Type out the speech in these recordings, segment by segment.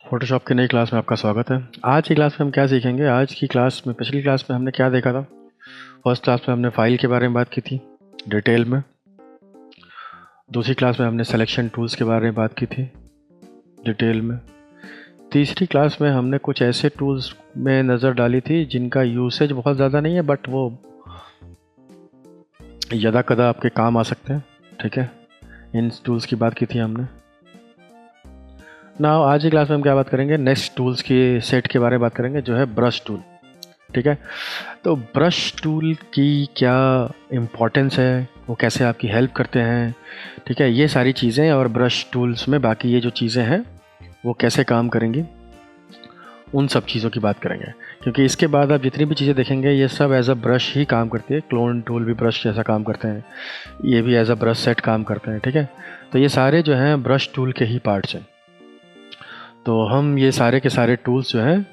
Photoshop की नई class में आपका स्वागत है। आज की क्लास में हम क्या सीखेंगे? आज की क्लास में, पिछली क्लास में हमने क्या देखा था? फर्स्ट क्लास में हमने फाइल के बारे में बात की थी डिटेल में। दूसरी क्लास में हमने सिलेक्शन टूल्स के बारे में बात की थी डिटेल में। तीसरी क्लास में हमने कुछ ऐसे टूल्स में नज़र डाली थी जिनका यूसेज बहुत ज़्यादा नहीं है, बट वो यदा कदा आपके काम आ सकते हैं। ठीक है, इन टूल्स की बात की थी हमने। ना आज की क्लास में हम क्या बात करेंगे? नेक्स्ट टूल्स की सेट के बारे में बात करेंगे, जो है ब्रश टूल। ठीक है, तो ब्रश टूल की क्या इम्पोर्टेंस है, वो कैसे आपकी हेल्प करते हैं, ठीक है, ये सारी चीज़ें, और ब्रश टूल्स में बाकी ये जो चीज़ें हैं वो कैसे काम करेंगी, उन सब चीज़ों की बात करेंगे। क्योंकि इसके बाद आप जितनी भी चीज़ें देखेंगे ये सब एज अ ब्रश ही काम करती है। क्लोन टूल भी ब्रश जैसा काम करते हैं, ये भी एज अ ब्रश सेट काम करते हैं। ठीक है, तो ये सारे जो हैं ब्रश टूल के ही पार्ट्स हैं। तो हम ये सारे के सारे टूल्स जो हैं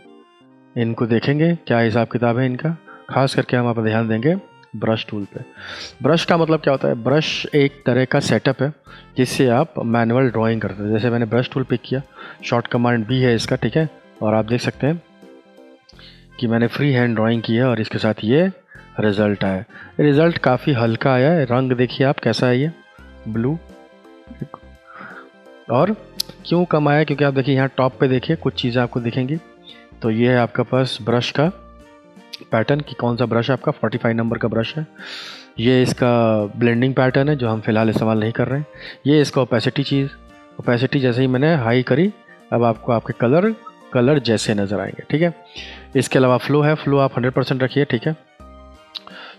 इनको देखेंगे, क्या हिसाब किताब है इनका। खास करके हम आप ध्यान देंगे ब्रश टूल पे। ब्रश का मतलब क्या होता है? ब्रश एक तरह का सेटअप है जिससे आप मैनुअल ड्राइंग करते हैं। जैसे मैंने ब्रश टूल पिक किया, शॉर्ट कमांड भी है इसका। ठीक है, और आप देख सकते हैं कि मैंने फ्री हैंड ड्राइंग की है और इसके साथ ये रिज़ल्ट आया। रिज़ल्ट काफ़ी हल्का आया है। रंग देखिए आप कैसा है, ये ब्लू। और क्यों कम आया? क्योंकि आप देखिए यहाँ टॉप पे देखिए कुछ चीज़ें आपको दिखेंगी। तो ये है आपका पास ब्रश का पैटर्न कि कौन सा ब्रश है आपका। 45 नंबर का ब्रश है। ये इसका ब्लेंडिंग पैटर्न है जो हम फ़िलहाल इस्तेमाल नहीं कर रहे हैं। ये इसका ओपेसिटी जैसे ही मैंने हाई करी, अब आपको आपके कलर जैसे नज़र आएंगे। ठीक है, इसके अलावा फ्लो है। फ्लो आप 100% रखिए। ठीक है,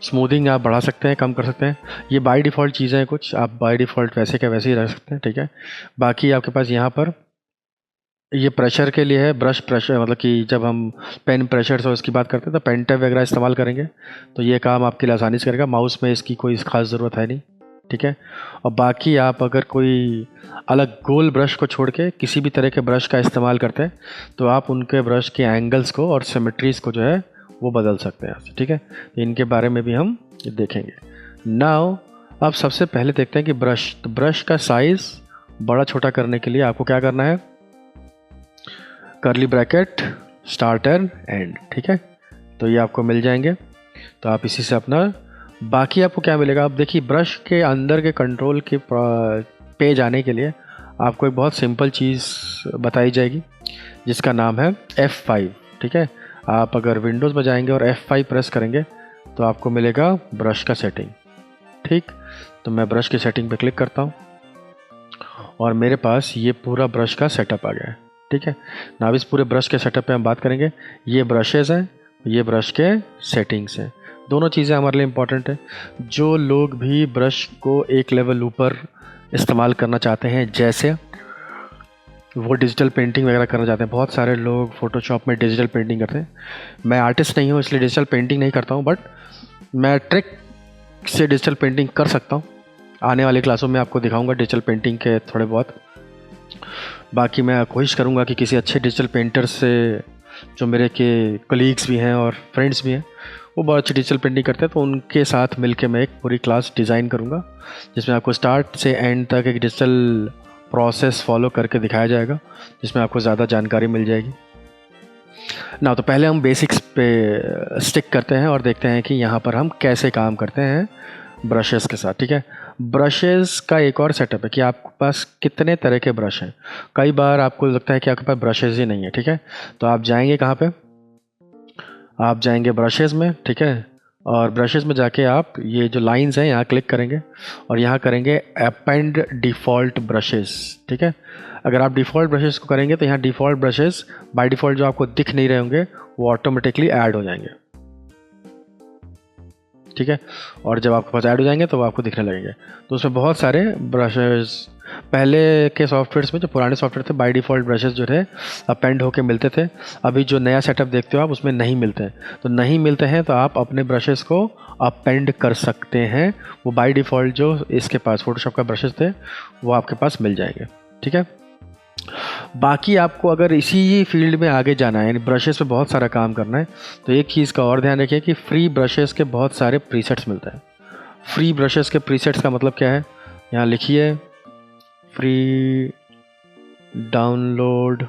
स्मूथिंग आप बढ़ा सकते हैं, कम कर सकते हैं। ये बाय डिफ़ॉल्ट चीज़ें हैं कुछ, आप बाय डिफ़ॉल्ट वैसे के वैसे ही रख सकते हैं। ठीक है, बाकी आपके पास यहाँ पर ये प्रेशर के लिए है। ब्रश प्रेशर मतलब कि जब हम पेन प्रेशर से उसकी बात करते हैं तो पेन टैप वगैरह इस्तेमाल करेंगे, तो ये काम आपके लिए आसानी से करेगा। माउस में इसकी कोई ख़ास ज़रूरत है नहीं। ठीक है, और बाकी आप अगर कोई अलग गोल ब्रश को छोड़ के किसी भी तरह के ब्रश का इस्तेमाल करते हैं तो आप उनके ब्रश के एंगल्स को और सिमेट्रीज़ को जो है वो बदल सकते हैं। ठीक है, तो इनके बारे में भी हम देखेंगे। नाउ अब सबसे पहले देखते हैं कि ब्रश का साइज़ बड़ा छोटा करने के लिए आपको क्या करना है? Curly bracket start and and. ठीक है, तो ये आपको मिल जाएंगे। तो आप इसी से अपना बाकी आपको क्या मिलेगा? आप देखिए ब्रश के अंदर के कंट्रोल के पे जाने के लिए आपको एक बहुत सिंपल चीज़ बताई जाएगी जिसका नाम है F5। ठीक है, आप अगर विंडोज़ में जाएंगे और F5 प्रेस करेंगे तो आपको मिलेगा ब्रश का सेटिंग। ठीक, तो मैं ब्रश की सेटिंग पे क्लिक करता हूँ और मेरे पास ये पूरा ब्रश का सेटअप आ गया है। ठीक है, ना अब इस पूरे ब्रश के सेटअप पे हम बात करेंगे। ये ब्रशेज़ हैं, ये ब्रश के सेटिंग्स हैं। दोनों चीज़ें हमारे लिए इम्पॉर्टेंट है। जो लोग भी ब्रश को एक लेवल ऊपर इस्तेमाल करना चाहते हैं, जैसे वो डिजिटल पेंटिंग वगैरह करना चाहते हैं, बहुत सारे लोग फ़ोटोशॉप में डिजिटल पेंटिंग करते हैं। मैं आर्टिस्ट नहीं हूँ इसलिए डिजिटल पेंटिंग नहीं करता हूँ, बट मैं ट्रिक से डिजिटल पेंटिंग कर सकता हूँ। आने वाली क्लासों में आपको दिखाऊंगा डिजिटल पेंटिंग के थोड़े बहुत। बाकी मैं कोशिश करूंगा कि किसी अच्छे डिजिटल पेंटर से, जो मेरे के कलीग्स भी हैं और फ्रेंड्स भी हैं, वो बहुत अच्छी डिजिटल पेंटिंग करते हैं, तो उनके साथ मिलके मैं एक पूरी क्लास डिज़ाइन करूंगा जिसमें आपको स्टार्ट से एंड तक एक डिजिटल प्रोसेस फॉलो करके दिखाया जाएगा, जिसमें आपको ज़्यादा जानकारी मिल जाएगी ना। तो पहले हम बेसिक्स पे स्टिक करते हैं और देखते हैं कि यहाँ पर हम कैसे काम करते हैं ब्रशेज़ के साथ। ठीक है, ब्रशेज़ का एक और सेटअप है कि आपके पास कितने तरह के ब्रश हैं। कई बार आपको लगता है कि आपके पास ब्रशेज़ ही नहीं है। ठीक है, तो आप जाएंगे कहाँ पे? आप जाएंगे ब्रशेज़ में। ठीक है, और ब्रशेज़ में जाके आप ये जो लाइंस हैं यहाँ क्लिक करेंगे और यहाँ करेंगे अपेंड डिफ़ॉल्ट ब्रशेज़। ठीक है, अगर आप डिफ़ॉल्ट ब्रशेज़ को करेंगे तो यहाँ डिफ़ॉल्ट ब्रशेज़ बाय डिफ़ॉल्ट जो आपको दिख नहीं रहे होंगे वो ऑटोमेटिकली ऐड हो जाएंगे। ठीक है, और जब आपके पास ऐड हो जाएंगे तो वो आपको दिखने लगेंगे। तो उसमें बहुत सारे ब्रशेज़, पहले के सॉफ्टवेयर्स में, जो पुराने सॉफ्टवेयर थे, बाय डिफ़ॉल्ट ब्रशेज़ जो थे अपेंड होके मिलते थे। अभी जो नया सेटअप देखते हो आप उसमें नहीं मिलते हैं। तो नहीं मिलते हैं तो आप अपने ब्रशेज़ को अपेंड कर सकते हैं। वो बाय डिफ़ॉल्ट जो इसके पास फ़ोटोशॉप का ब्रशेज़ थे वो आपके पास मिल जाएंगे। ठीक है, बाकी आपको अगर इसी फील्ड में आगे जाना है, यानी ब्रशेज़ पे बहुत सारा काम करना है, तो एक चीज़ का और ध्यान रखिए कि फ्री ब्रशेज़ के बहुत सारे प्रीसेट्स मिलते हैं। फ्री ब्रशेस के प्रीसेट्स का मतलब क्या है, यहाँ लिखिए फ्री डाउनलोड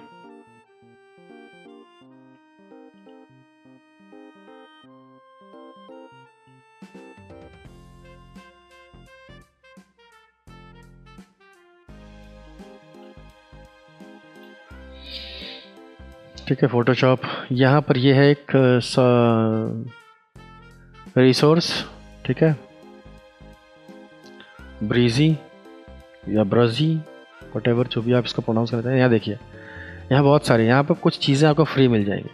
ठीक है। फोटोशॉप यहाँ पर ये है एक रिसोर्स, ठीक है, ब्रीजी या ब्रजी, वटेवर जो भी आप इसको प्रोनाउंस करते हैं। यहाँ देखिए, यहाँ बहुत सारे, यहाँ पर कुछ चीज़ें आपको फ्री मिल जाएंगी।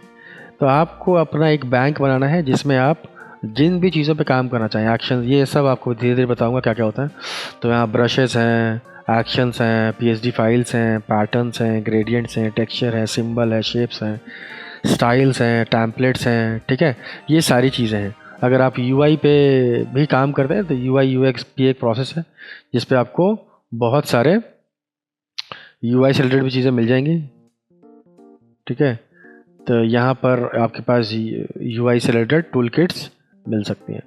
तो आपको अपना एक बैंक बनाना है जिसमें आप जिन भी चीज़ों पे काम करना चाहें, एक्शन, ये सब आपको धीरे धीरे बताऊंगा क्या क्या होता है। तो यहाँ ब्रशेस हैं, एक्शंस हैं, पीएसडी फाइल्स हैं, पैटर्न्स हैं, ग्रेडियंट्स हैं, टेक्सचर है, सिंबल है, शेप्स हैं, स्टाइल्स हैं, टैम्पलेट्स हैं, ठीक है, ये सारी चीज़ें हैं। अगर आप यूआई पे भी काम करते हैं तो यूआई यूएक्स भी एक प्रोसेस है जिस पे आपको बहुत सारे यूआई से रिलेटेड भी चीज़ें मिल जाएंगी, ठीक है। तो यहाँ पर आपके पास यूआई से रिलेटेड टूल किट्स मिल सकती हैं।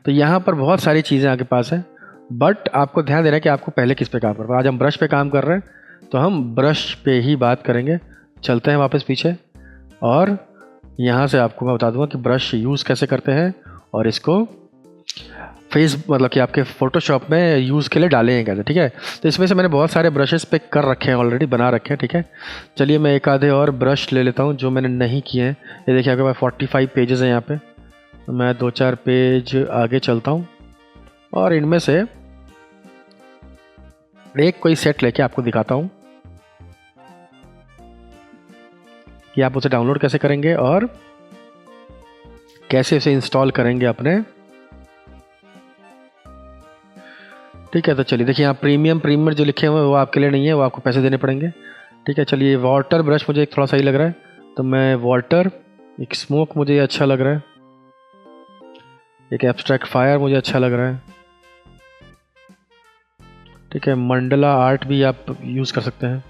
तो यहाँ पर बहुत सारी चीज़ें आपके पास हैं, बट आपको ध्यान देना है कि आपको पहले किस पे काम करना है। आज हम ब्रश पे काम कर रहे हैं तो हम ब्रश पे ही बात करेंगे। चलते हैं वापस पीछे और यहाँ से आपको मैं बता दूंगा कि ब्रश यूज़ कैसे करते हैं और इसको फेस मतलब कि आपके फ़ोटोशॉप में यूज़ के लिए डाले हैं कैसे, ठीक है। तो इसमें से मैंने बहुत सारे ब्रशेस पिक कर रखे हैं, ऑलरेडी बना रखे हैं, ठीक है। चलिए मैं एक आधे और ब्रश ले लेता हूँ जो मैंने नहीं किए हैं। ये देखिए आपके पास 45 पेजेस हैं यहाँ पे। तो मैं 2-4 पेज आगे चलता हूँ और इनमें से एक कोई सेट लेके आपको दिखाता हूँ कि आप उसे डाउनलोड कैसे करेंगे और कैसे उसे इंस्टॉल करेंगे अपने, ठीक है। तो चलिए देखिए, यहाँ प्रीमियम जो लिखे हुए हैं वो आपके लिए नहीं है, वो आपको पैसे देने पड़ेंगे, ठीक है। चलिए वाटर ब्रश मुझे एक थोड़ा सही लग रहा है, तो मैं वाटर, एक स्मोक मुझे अच्छा लग रहा है, एक एब्स्ट्रैक्ट फायर मुझे अच्छा लग रहा है, ठीक है। मंडला आर्ट भी आप यूज़ कर सकते हैं,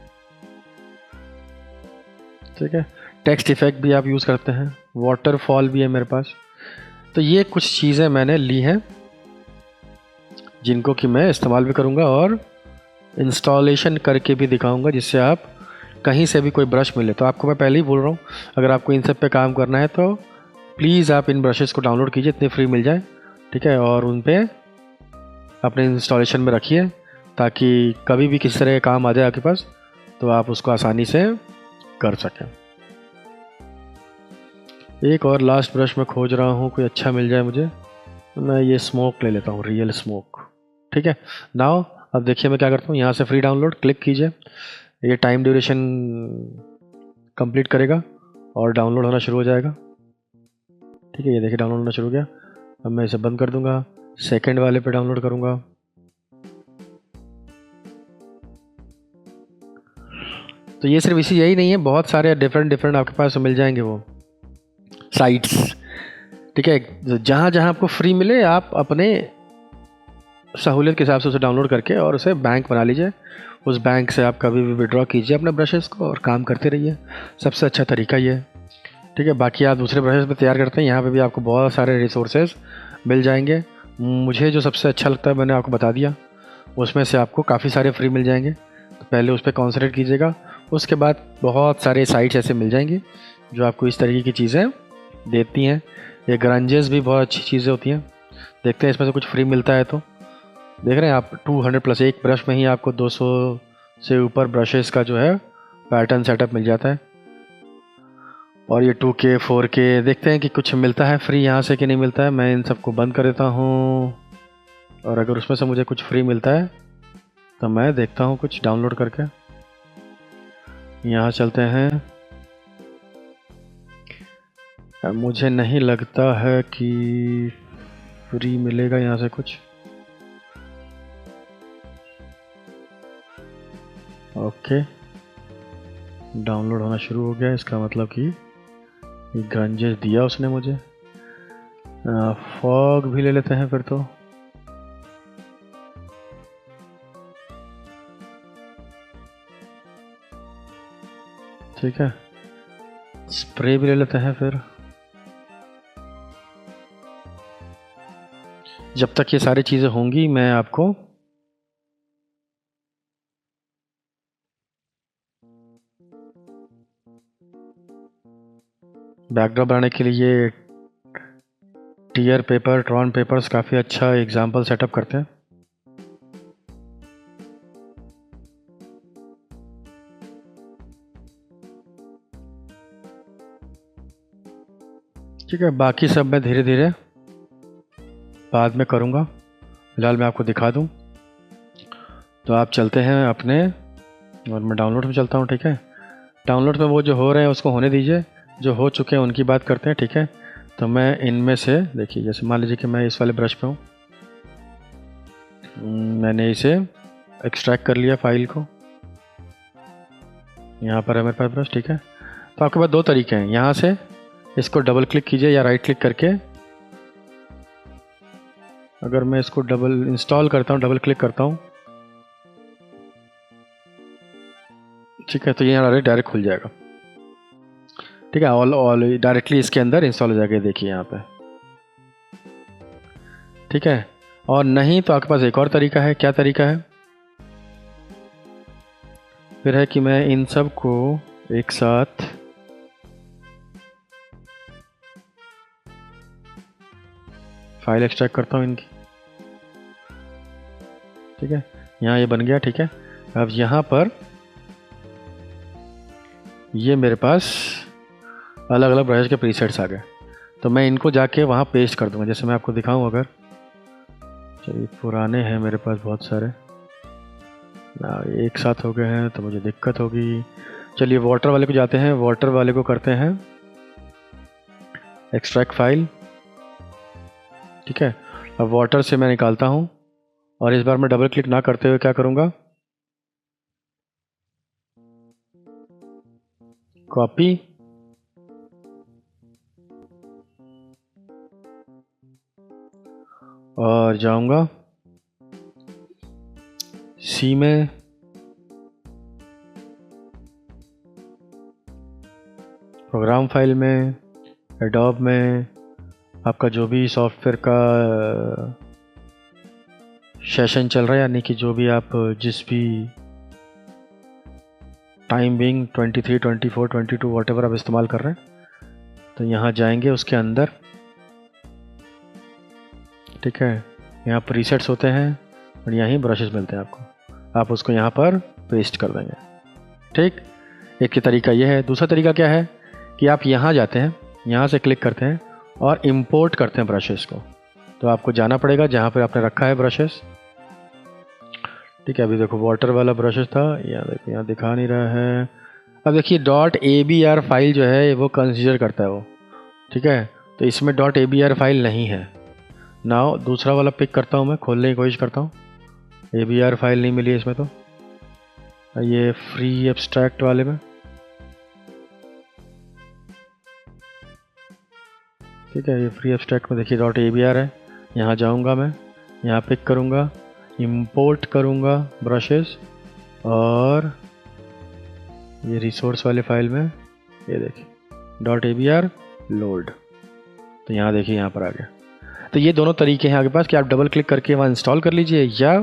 ठीक है। टेक्स्ट इफेक्ट भी आप यूज़ करते हैं, वाटरफॉल भी है मेरे पास। तो ये कुछ चीज़ें मैंने ली हैं जिनको कि मैं इस्तेमाल भी करूँगा और इंस्टॉलेशन करके भी दिखाऊंगा, जिससे आप कहीं से भी कोई ब्रश मिले तो आपको मैं पहले ही बोल रहा हूँ, अगर आपको इन सब पे काम करना है तो प्लीज़ आप इन ब्रशेस को डाउनलोड कीजिए, इतने फ्री मिल जाए, ठीक है। और उन पे अपने इंस्टॉलेशन में रखिए ताकि कभी भी किसी तरह का काम आ जाए आपके पास तो आप उसको आसानी से कर सकें। एक और लास्ट ब्रश मैं खोज रहा हूँ, कोई अच्छा मिल जाए मुझे, तो मैं ये स्मोक ले लेता हूँ, रियल स्मोक, ठीक है। नाउ अब देखिए मैं क्या करता हूँ, यहाँ से फ्री डाउनलोड क्लिक कीजिए, ये टाइम ड्यूरेशन कंप्लीट करेगा और डाउनलोड होना शुरू हो जाएगा, ठीक है। ये देखिए डाउनलोड होना शुरू हो गया। अब मैं इसे बंद कर दूंगा, सेकंड वाले पे डाउनलोड करूंगा। तो ये सिर्फ इसी यही नहीं है, बहुत सारे डिफरेंट आपके पास मिल जाएंगे वो साइट्स, ठीक है। जहाँ जहाँ आपको फ्री मिले आप अपने सहूलियत के हिसाब से उसे डाउनलोड करके और उसे बैंक बना लीजिए। उस बैंक से आप कभी भी विड्रॉ कीजिए अपने ब्रशेस को और काम करते रहिए, सबसे अच्छा तरीका ये है, ठीक है। बाकी आप दूसरे ब्रशेस भी तैयार करते हैं, यहाँ पे भी आपको बहुत सारे रिसोर्सेज मिल जाएंगे। मुझे जो सबसे अच्छा लगता है मैंने आपको बता दिया, उसमें से आपको काफ़ी सारे फ्री मिल जाएंगे। तो पहले उस पर कॉन्सनट्रेट कीजिएगा, उसके बाद बहुत सारे साइट्स ऐसे मिल जाएंगे जो आपको इस तरीके की चीज़ें देती हैं। ये ग्रंजेस भी बहुत अच्छी चीज़ें होती हैं, देखते हैं इसमें से कुछ फ्री मिलता है। तो देख रहे हैं आप 200 प्लस एक ब्रश में ही आपको 200 से ऊपर ब्रशेस का जो है पैटर्न सेटअप मिल जाता है। और ये 2K 4K देखते हैं कि कुछ मिलता है फ्री यहाँ से कि नहीं मिलता है। मैं इन सबको बंद कर देता हूँ और अगर उसमें से मुझे कुछ फ्री मिलता है तो मैं देखता हूँ कुछ डाउनलोड करके। यहाँ चलते हैं, मुझे नहीं लगता है कि फ्री मिलेगा यहाँ से कुछ। ओके, डाउनलोड होना शुरू हो गया, इसका मतलब कि ग्रंजेस दिया उसने मुझे। फॉग भी ले लेते हैं फिर तो, ठीक है। स्प्रे भी ले लेते हैं फिर। जब तक ये सारी चीज़ें होंगी मैं आपको बैकड्रॉप बनाने के लिए ये टीयर पेपर, ट्रॉन पेपर्स काफ़ी अच्छा एग्जाम्पल सेटअप करते हैं। ठीक है, बाकी सब मैं धीरे धीरे बाद में करूँगा, फिलहाल मैं आपको दिखा दूँ। तो आप चलते हैं अपने, और मैं डाउनलोड में चलता हूँ। ठीक है, डाउनलोड में वो जो हो रहे हैं उसको होने दीजिए, जो हो चुके हैं उनकी बात करते हैं। ठीक है, तो मैं इनमें से देखिए, जैसे मान लीजिए कि मैं इस वाले ब्रश पे हूँ, मैंने इसे एक्सट्रैक्ट कर लिया फाइल को, यहाँ पर है मेरे पास ब्रश। ठीक है, तो आपके पास दो तरीके हैं, यहाँ से इसको डबल क्लिक कीजिए या राइट क्लिक करके, अगर मैं इसको डबल इंस्टॉल करता हूँ, डबल क्लिक करता हूँ, ठीक है, तो ये यहाँ डायरेक्ट खुल जाएगा। ठीक है, ऑल डायरेक्टली इसके अंदर इंस्टॉल हो जाएगा, देखिए यहाँ पे। ठीक है, और नहीं तो आपके पास एक और तरीका है। क्या तरीका है? फिर है कि मैं इन सब को एक साथ फाइल एक्सट्रैक्ट करता हूँ इनकी। ठीक है, यहाँ ये बन गया। ठीक है, अब यहाँ पर ये मेरे पास अलग अलग ब्रश के प्रीसेट्स आ गए, तो मैं इनको जाके वहाँ पेस्ट कर दूँगा। जैसे मैं आपको दिखाऊँ, अगर चलिए पुराने हैं मेरे पास बहुत सारे, एक साथ हो गए हैं तो मुझे दिक्कत होगी। चलिए वाटर वाले को जाते हैं, वाटर वाले को करते हैं एक्सट्रैक्ट फाइल। ठीक है, अब वाटर से मैं निकालता हूँ, और इस बार मैं डबल क्लिक ना करते हुए क्या करूँगा, कॉपी, और जाऊँगा सी में, प्रोग्राम फाइल में, एडोब में, आपका जो भी सॉफ्टवेयर का सेशन चल रहा है, यानी कि जो भी आप जिस भी टाइम बिंग 23, 24, 22 वॉट एवर आप इस्तेमाल कर रहे हैं, तो यहाँ जाएंगे उसके अंदर। ठीक है, यहाँ प्रीसेट्स होते हैं और यहीं ब्रशेस मिलते हैं आपको, आप उसको यहाँ पर पेस्ट कर देंगे। ठीक, एक ही तरीका ये है। दूसरा तरीका क्या है कि आप यहाँ जाते हैं, यहाँ से क्लिक करते हैं और इंपोर्ट करते हैं ब्रशेस को। तो आपको जाना पड़ेगा जहाँ पर आपने रखा है ब्रशेस। ठीक है, अभी देखो वाटर वाला ब्रशेस था, यहाँ देखो, यहाँ दिखा नहीं रहा है। अब देखिए .abr फाइल जो है वो कंसीडर करता है वो। ठीक है, तो इसमें .abr फाइल नहीं है। नाउ दूसरा वाला पिक करता हूँ, मैं खोलने की कोशिश करता हूँ, abr फाइल नहीं मिली इसमें। तो ये फ्री एब्स्ट्रैक्ट वाले में, ठीक है, ये फ्री एब्स्ट्रैक्ट में देखिए .abr है। यहाँ जाऊँगा मैं, यहाँ पिक करूँगा, इंपोर्ट करूँगा ब्रशेस, और ये रिसोर्स वाले फाइल में ये देखिए .abr लोड, तो यहाँ देखिए यहाँ पर आ गया। तो ये दोनों तरीके हैं आपके पास कि आप डबल क्लिक करके वहाँ इंस्टॉल कर लीजिए, या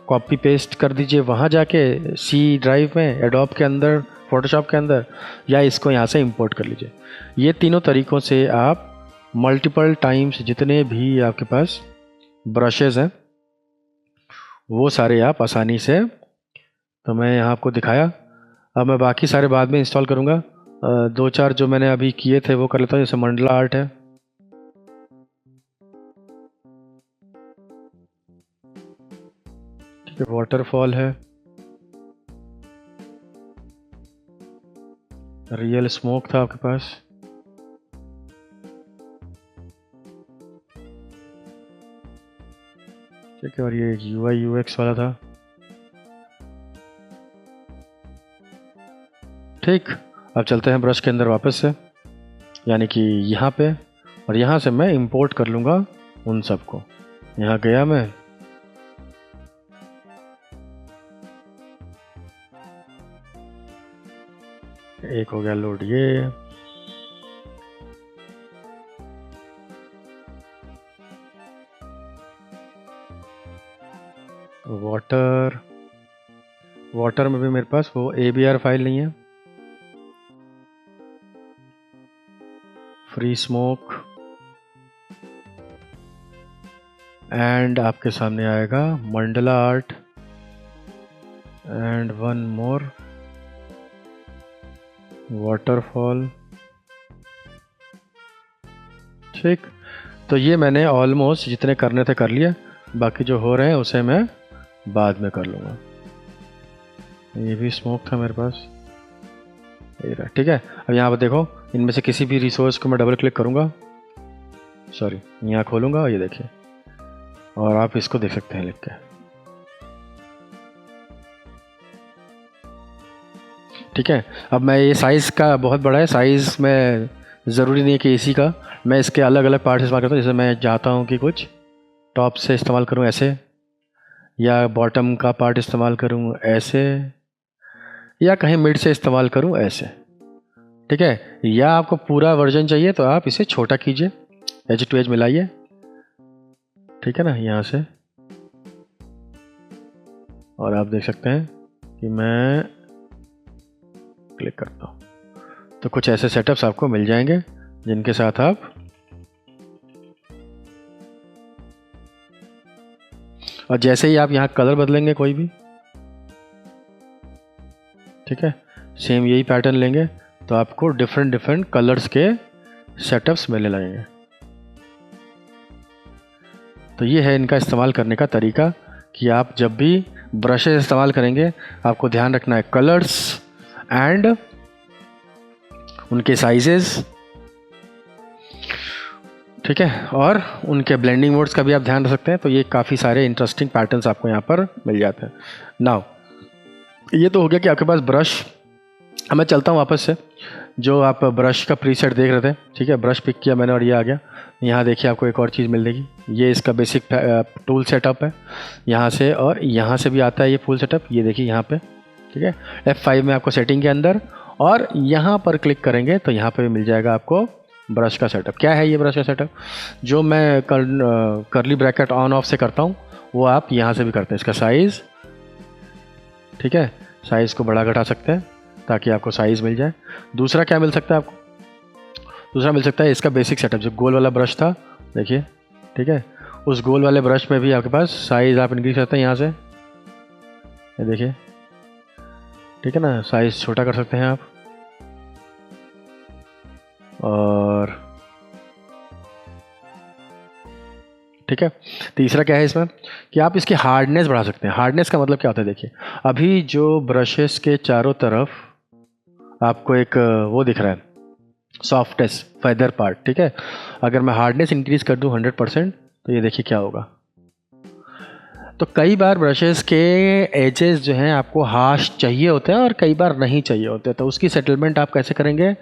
कॉपी पेस्ट कर दीजिए वहाँ जाके सी ड्राइव में, एडोब के अंदर, फोटोशॉप के अंदर, या इसको यहाँ से इंपोर्ट कर लीजिए। ये तीनों तरीक़ों से आप मल्टीपल टाइम्स जितने भी आपके पास ब्रशेज़ हैं वो सारे आप आसानी से, तो मैं यहाँ आपको दिखाया। अब मैं बाकी सारे बाद में इंस्टॉल करूँगा। दो चार जो मैंने अभी किए थे वो कर लेता हूँ, जैसे मंडला आर्ट है, ठीक है, वाटरफॉल है, रियल स्मोक था आपके पास, ठीक है, और ये UI UX वाला था। ठीक, अब चलते हैं ब्रश के अंदर वापस से, यानी कि यहाँ पे, और यहाँ से मैं इंपोर्ट कर लूँगा उन सबको। यहाँ गया मैं, एक हो गया लोड ये, वाटर, वाटर में भी मेरे पास वो ABR फाइल नहीं है। फ्री स्मोक, एंड आपके सामने आएगा Mandla art, and one more waterfall. ठीक, तो ये मैंने ऑलमोस्ट जितने करने थे कर लिए, बाकी जो हो रहे हैं उसे मैं बाद में कर लूँगा। ये भी स्मोक था मेरे पास, ये रहा। ठीक है, अब यहाँ पर देखो, इनमें से किसी भी रिसोर्स को मैं डबल क्लिक करूँगा, सॉरी यहाँ खोलूँगा, ये देखिए, और आप इसको देख सकते हैं लिख के। ठीक है, अब मैं ये साइज़ का बहुत बड़ा है, साइज़ में ज़रूरी नहीं है कि इसी का, मैं इसके अलग अलग पार्ट इस्तेमाल करता हूँ। जैसे मैं चाहता हूँ कि कुछ टॉप से इस्तेमाल करूँ ऐसे, या बॉटम का पार्ट इस्तेमाल करूँ ऐसे, या कहीं मिड से इस्तेमाल करूँ ऐसे। ठीक है, या आपको पूरा वर्जन चाहिए तो आप इसे छोटा कीजिए, एज टू एज मिलाइए। ठीक है ना, यहाँ से, और आप देख सकते हैं कि मैं क्लिक करता हूँ तो कुछ ऐसे सेटअप्स आपको मिल जाएंगे जिनके साथ आप और जैसे ही आप यहाँ कलर बदलेंगे कोई भी, ठीक है, सेम यही पैटर्न लेंगे तो आपको डिफरेंट डिफरेंट कलर्स के सेटअप्स मिलने लगेंगे। तो ये है इनका इस्तेमाल करने का तरीका कि आप जब भी ब्रशेस इस्तेमाल करेंगे आपको ध्यान रखना है कलर्स एंड उनके साइजेस, ठीक है, और उनके ब्लेंडिंग मोड्स का भी आप ध्यान रख सकते हैं। तो ये काफ़ी सारे इंटरेस्टिंग पैटर्न्स आपको यहाँ पर मिल जाते हैं। नाउ ये तो हो गया कि आपके पास ब्रश। अब मैं चलता हूँ वापस से, जो आप ब्रश का प्रीसेट देख रहे थे, ठीक है, ब्रश पिक किया मैंने और ये आ गया। यहाँ देखिए आपको एक और चीज़ मिल जाएगी, ये इसका बेसिक टूल सेटअप है यहाँ से, और यहाँ से भी आता है ये फुल सेटअप, ये देखिए यहाँ पे, ठीक है। F5 में आपको सेटिंग के अंदर, और यहाँ पर क्लिक करेंगे तो यहाँ पे भी मिल जाएगा आपको ब्रश का सेटअप। क्या है ये ब्रश का सेटअप? जो मैं करली ब्रैकेट ऑन ऑफ से करता हूँ वो आप यहाँ से भी करते हैं। इसका साइज़, ठीक है, साइज़ को बढ़ा घटा सकते हैं ताकि आपको साइज़ मिल जाए। दूसरा क्या मिल सकता है आपको? दूसरा मिल सकता है इसका बेसिक सेटअप, जो गोल वाला ब्रश था, देखिए, ठीक है, उस गोल वाले ब्रश में भी आपके पास साइज़ आप इंक्रीज करते हैं यहाँ से, ये देखिए, ठीक है ना, साइज़ छोटा कर सकते हैं आप। और ठीक है, तीसरा क्या है इसमें कि आप इसकी हार्डनेस बढ़ा सकते हैं। हार्डनेस का मतलब क्या होता है? देखिए, अभी जो ब्रशेस के चारों तरफ आपको एक वो दिख रहा है, सॉफ्टनेस, फेदर पार्ट, ठीक है, अगर मैं हार्डनेस इंक्रीज कर दूं 100% तो ये देखिए क्या होगा। तो कई बार ब्रशेस के एजेस जो हैं आपको हार्श चाहिए होते हैं और कई बार नहीं चाहिए होते, तो उसकी सेटलमेंट आप कैसे करेंगे?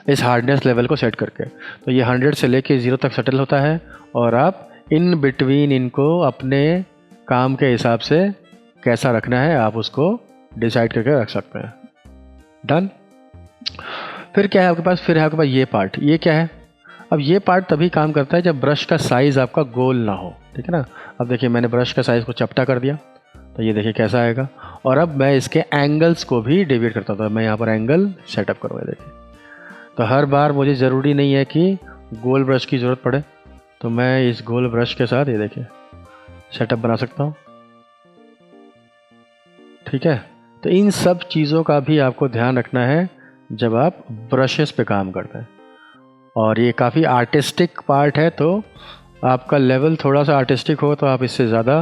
इस हार्डनेस लेवल को सेट करके। तो ये 100 से लेके 0 तक सेटल होता है, और आप इन बिटवीन इनको अपने काम के हिसाब से कैसा रखना है आप उसको डिसाइड करके रख सकते हैं। डन। फिर क्या है आपके पास? फिर है आपके पास ये पार्ट। ये क्या है? अब ये पार्ट तभी काम करता है जब ब्रश का साइज़ आपका गोल ना हो, ठीक है ना। अब देखिए मैंने ब्रश का साइज़ को चपटा कर दिया तो ये देखिए कैसा आएगा। और अब मैं इसके एंगल्स को भी डिवाइड करता हूँ, तो मैं यहाँ पर एंगल सेटअप करूँगा। देखिए, तो हर बार मुझे ज़रूरी नहीं है कि गोल ब्रश की ज़रूरत पड़े, तो मैं इस गोल ब्रश के साथ ये देखिए सेटअप बना सकता हूँ, ठीक है। तो इन सब चीज़ों का भी आपको ध्यान रखना है जब आप ब्रशेस पे काम करते हैं। और ये काफ़ी आर्टिस्टिक पार्ट है, तो आपका लेवल थोड़ा सा आर्टिस्टिक हो तो आप इससे ज़्यादा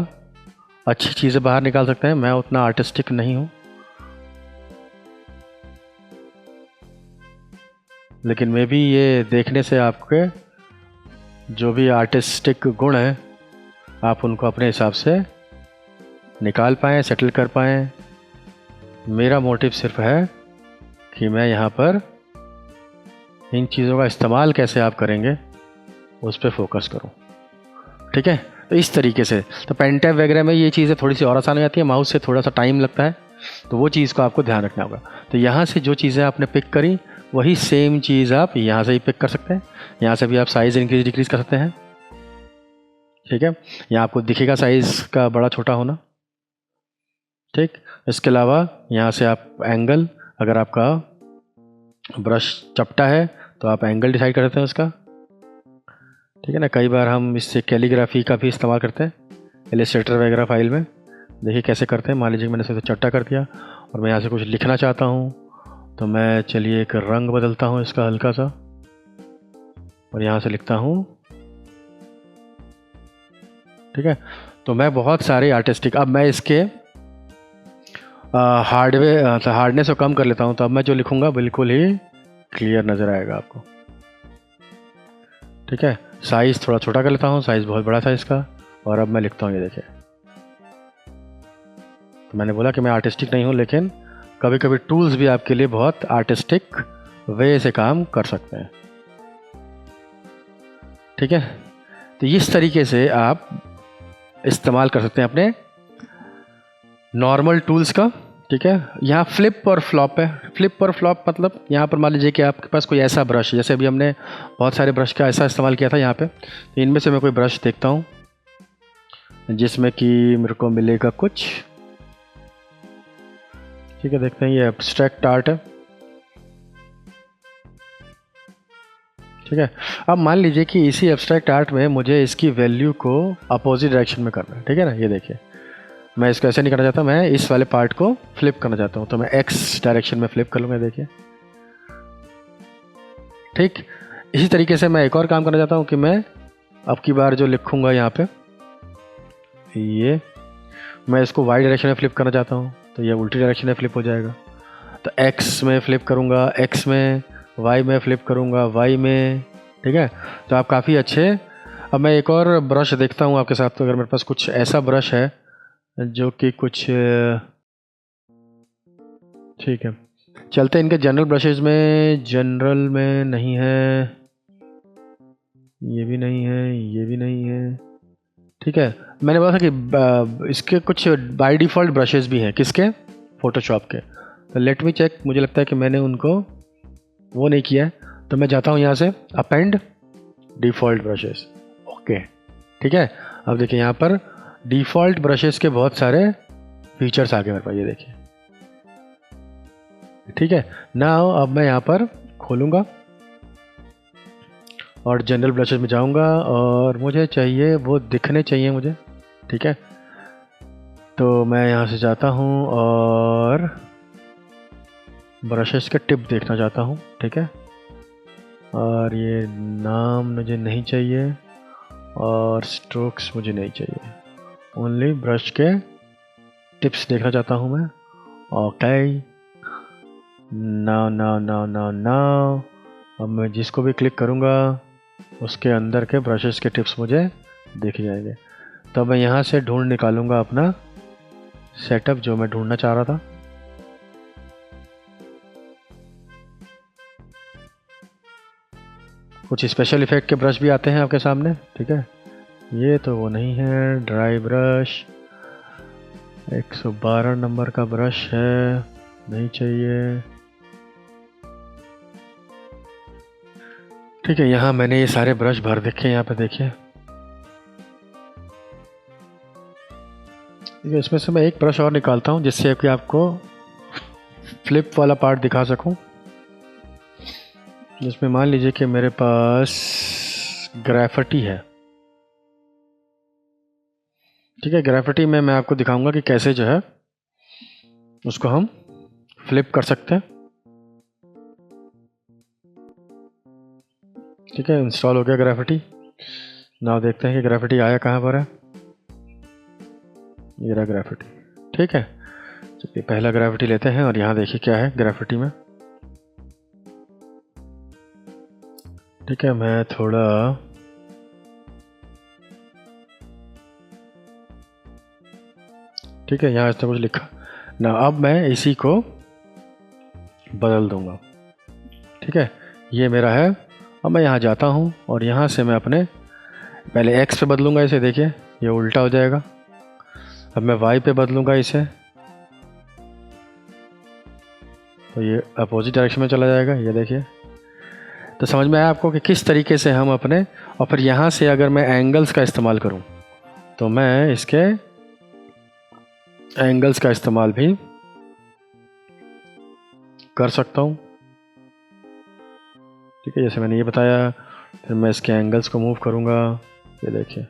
अच्छी चीज़ें बाहर निकाल सकते हैं। मैं उतना आर्टिस्टिक नहीं हूँ, लेकिन मे बी ये देखने से आपके जो भी आर्टिस्टिक गुण हैं आप उनको अपने हिसाब से निकाल पाएँ, सेटल कर पाएँ। मेरा मोटिव सिर्फ है कि मैं यहाँ पर इन चीज़ों का इस्तेमाल कैसे आप करेंगे उस पर फोकस करूँ, ठीक है। तो इस तरीके से, तो पेन टैब वगैरह में ये चीज़ें थोड़ी सी और आसान हो जाती है, माउस से थोड़ा सा टाइम लगता है, तो वो चीज़ को आपको ध्यान रखना होगा। तो यहाँ से जो चीज़ें आपने पिक करी वही सेम चीज़ आप यहाँ से ही पिक कर सकते हैं। यहाँ से भी आप साइज़ इंक्रीज डिक्रीज कर सकते हैं, ठीक है। यहाँ आपको दिखेगा साइज़ का बड़ा छोटा होना, ठीक। इसके अलावा यहाँ से आप एंगल, अगर आपका ब्रश चपटा है तो आप एंगल डिसाइड कर सकते हैं उसका, ठीक है ना। कई बार हम इससे कैलीग्राफी का भी इस्तेमाल करते हैं इलस्ट्रेटर वगैरह फाइल में। देखिए कैसे करते हैं। मान लीजिए मैंने इसे चपटा कर दिया और मैं यहाँ से कुछ लिखना चाहता हूँ, तो मैं चलिए एक रंग बदलता हूँ इसका हल्का सा, और यहाँ से लिखता हूँ, ठीक है। तो मैं बहुत सारे आर्टिस्टिक, अब मैं इसके हार्डनेस को कम कर लेता हूँ, तो अब मैं जो लिखूँगा बिल्कुल ही क्लियर नज़र आएगा आपको, ठीक है। साइज़ थोड़ा छोटा कर लेता हूँ, साइज़ बहुत बड़ा था इसका, और अब मैं लिखता हूँ, ये देखिए। तो मैंने बोला कि मैं आर्टिस्टिक नहीं हूँ, लेकिन कभी कभी टूल्स भी आपके लिए बहुत आर्टिस्टिक वे से काम कर सकते हैं, ठीक है। तो इस तरीके से आप इस्तेमाल कर सकते हैं अपने नॉर्मल टूल्स का, ठीक है। यहाँ फ्लिप और फ्लॉप है। फ्लिप और फ्लॉप मतलब यहाँ पर मान लीजिए कि आपके पास कोई ऐसा ब्रश, जैसे अभी हमने बहुत सारे ब्रश का ऐसा इस्तेमाल किया था यहाँ पे, तो इनमें से मैं कोई ब्रश देखता हूँ जिसमें कि मेरे को मिलेगा कुछ, ठीक है। देखते हैं, ये एब्स्ट्रैक्ट आर्ट है, ठीक है। अब मान लीजिए कि इसी एब्स्ट्रैक्ट आर्ट में मुझे इसकी वैल्यू को अपोजिट डायरेक्शन में करना है, ठीक है ना। ये देखिए, मैं इसको ऐसे नहीं करना चाहता, मैं इस वाले पार्ट को फ्लिप करना चाहता हूँ, तो मैं एक्स डायरेक्शन में फ्लिप कर लूँगा, देखिए, ठीक। इसी तरीके से मैं एक और काम करना चाहता हूँ कि मैं अब की बार जो लिखूँगा यहाँ पे, ये मैं इसको वाई डायरेक्शन में फ्लिप करना चाहता हूँ, तो ये उल्टी डायरेक्शन में फ्लिप हो जाएगा। तो एक्स में फ्लिप करूँगा, एक्स में, वाई में फ्लिप करूँगा, वाई में, ठीक है। तो आप काफ़ी अच्छे। अब मैं एक और ब्रश देखता हूँ आपके साथ, तो अगर मेरे पास कुछ ऐसा ब्रश है जो कि कुछ, ठीक है, चलते हैं इनके जनरल ब्रशेज़ में। जनरल में नहीं है, ये भी नहीं है, ये भी नहीं है, ठीक है। मैंने बोला था कि इसके कुछ बाय डिफ़ॉल्ट ब्रशेस भी हैं, किसके, फ़ोटोशॉप के। तो लेट मी चेक, मुझे लगता है कि मैंने उनको वो नहीं किया है, तो मैं जाता हूँ यहाँ से अपेंड डिफ़ॉल्ट ब्रशेस, ओके, ठीक है। अब देखिए यहाँ पर डिफ़ॉल्ट ब्रशेस के बहुत सारे फीचर्स आ गए मेरे पास, ये देखिए, ठीक है ना। अब मैं यहाँ पर खोलूँगा और जनरल ब्रशेस में जाऊँगा, और मुझे चाहिए वो दिखने चाहिए मुझे, ठीक है। तो मैं यहाँ से जाता हूँ और ब्रशेस के टिप देखना चाहता हूँ, ठीक है। और ये नाम मुझे नहीं चाहिए, और स्ट्रोक्स मुझे नहीं चाहिए, ओनली ब्रश के टिप्स देखना चाहता हूँ मैं, okay. Now now now now now, अब मैं जिसको भी क्लिक करूँगा उसके अंदर के ब्रशेस के टिप्स मुझे दिख जाएंगे। तो मैं यहाँ से ढूंढ निकालूंगा अपना सेटअप जो मैं ढूंढना चाह रहा था। कुछ स्पेशल इफेक्ट के ब्रश भी आते हैं आपके सामने, ठीक है। ये तो वो नहीं है, ड्राई ब्रश 112 नंबर का ब्रश है, नहीं चाहिए, ठीक है। यहाँ मैंने ये सारे ब्रश भर देखे, यहाँ पे देखिए, इसमें से मैं एक ब्रश और निकालता हूँ जिससे कि आपको फ्लिप वाला पार्ट दिखा सकूँ, जिसमें मान लीजिए कि मेरे पास ग्राफिटी है, ठीक है। ग्राफिटी में मैं आपको दिखाऊंगा कि कैसे जो है उसको हम फ्लिप कर सकते हैं, ठीक है। इंस्टॉल हो गया ग्राफिटी। नाउ देखते हैं कि ग्राफिटी आया कहाँ पर है, ये रहा ग्राफिटी, ठीक है। चलिए पहला ग्राफिटी लेते हैं और यहाँ देखिए क्या है ग्राफिटी में, ठीक है। मैं थोड़ा ठीक है, यहाँ इस तरह कुछ लिखा ना, अब मैं इसी को बदल दूंगा, ठीक है। ये मेरा है। अब मैं यहाँ जाता हूँ और यहाँ से मैं अपने पहले एक्स पे बदलूंगा इसे, देखिए ये उल्टा हो जाएगा। अब मैं वाई पे बदलूंगा इसे, तो ये अपोजिट डायरेक्शन में चला जाएगा, ये देखिए। तो समझ में आया आपको कि किस तरीके से हम अपने, और फिर यहाँ से अगर मैं एंगल्स का इस्तेमाल करूँ तो मैं इसके एंगल्स का इस्तेमाल भी कर सकता हूँ। ठीक है, जैसे मैंने ये बताया। फिर मैं इसके एंगल्स को मूव करूँगा, ये देखिए।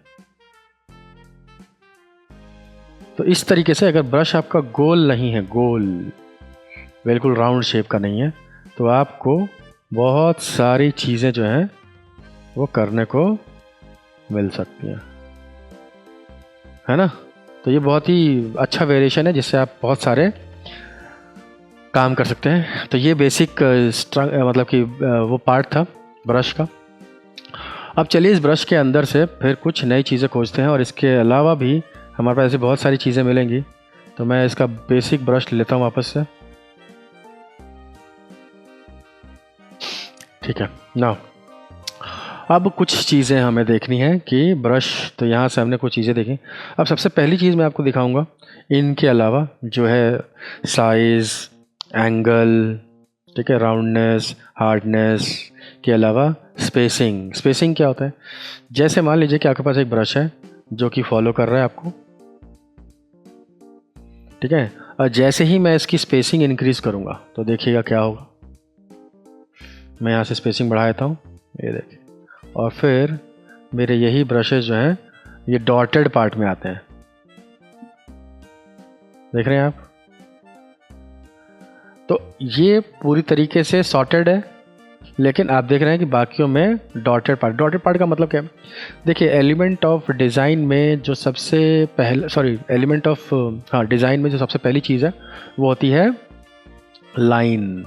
तो इस तरीके से अगर ब्रश आपका गोल नहीं है, गोल बिल्कुल राउंड शेप का नहीं है, तो आपको बहुत सारी चीज़ें जो हैं वो करने को मिल सकती हैं, है ना। तो ये बहुत ही अच्छा वेरिएशन है जिससे आप बहुत सारे काम कर सकते हैं। तो ये बेसिक मतलब कि वो पार्ट था ब्रश का। अब चलिए इस ब्रश के अंदर से फिर कुछ नई चीज़ें खोजते हैं, और इसके अलावा भी हमारे पास ऐसी बहुत सारी चीज़ें मिलेंगी। तो मैं इसका बेसिक ब्रश लेता हूँ वापस से। ठीक है ना। अब कुछ चीज़ें हमें देखनी है कि ब्रश, तो यहाँ से हमने कुछ चीज़ें देखी। अब सबसे पहली चीज़ मैं आपको दिखाऊंगा, इनके अलावा जो है साइज़, एंगल, ठीक है, राउंडनेस, हार्डनेस के अलावा स्पेसिंग। स्पेसिंग क्या होता है? जैसे मान लीजिए कि आपके पास एक ब्रश है जो कि फॉलो कर रहा है आपको, ठीक है, और जैसे ही मैं इसकी स्पेसिंग इंक्रीज़ करूँगा तो देखिएगा क्या होगा। मैं यहाँ से स्पेसिंग बढ़ा देता हूँ, ये देखिए, और फिर मेरे यही ब्रशेज जो हैं ये डॉटेड पार्ट में आते हैं, देख रहे हैं आप। तो ये पूरी तरीके से सॉर्टेड है, लेकिन आप देख रहे हैं कि बाकियों में डॉटेड पार्ट का मतलब क्या है? देखिए, एलिमेंट ऑफ डिज़ाइन में जो सबसे पहले डिज़ाइन में जो सबसे पहली चीज़ है वो होती है लाइन।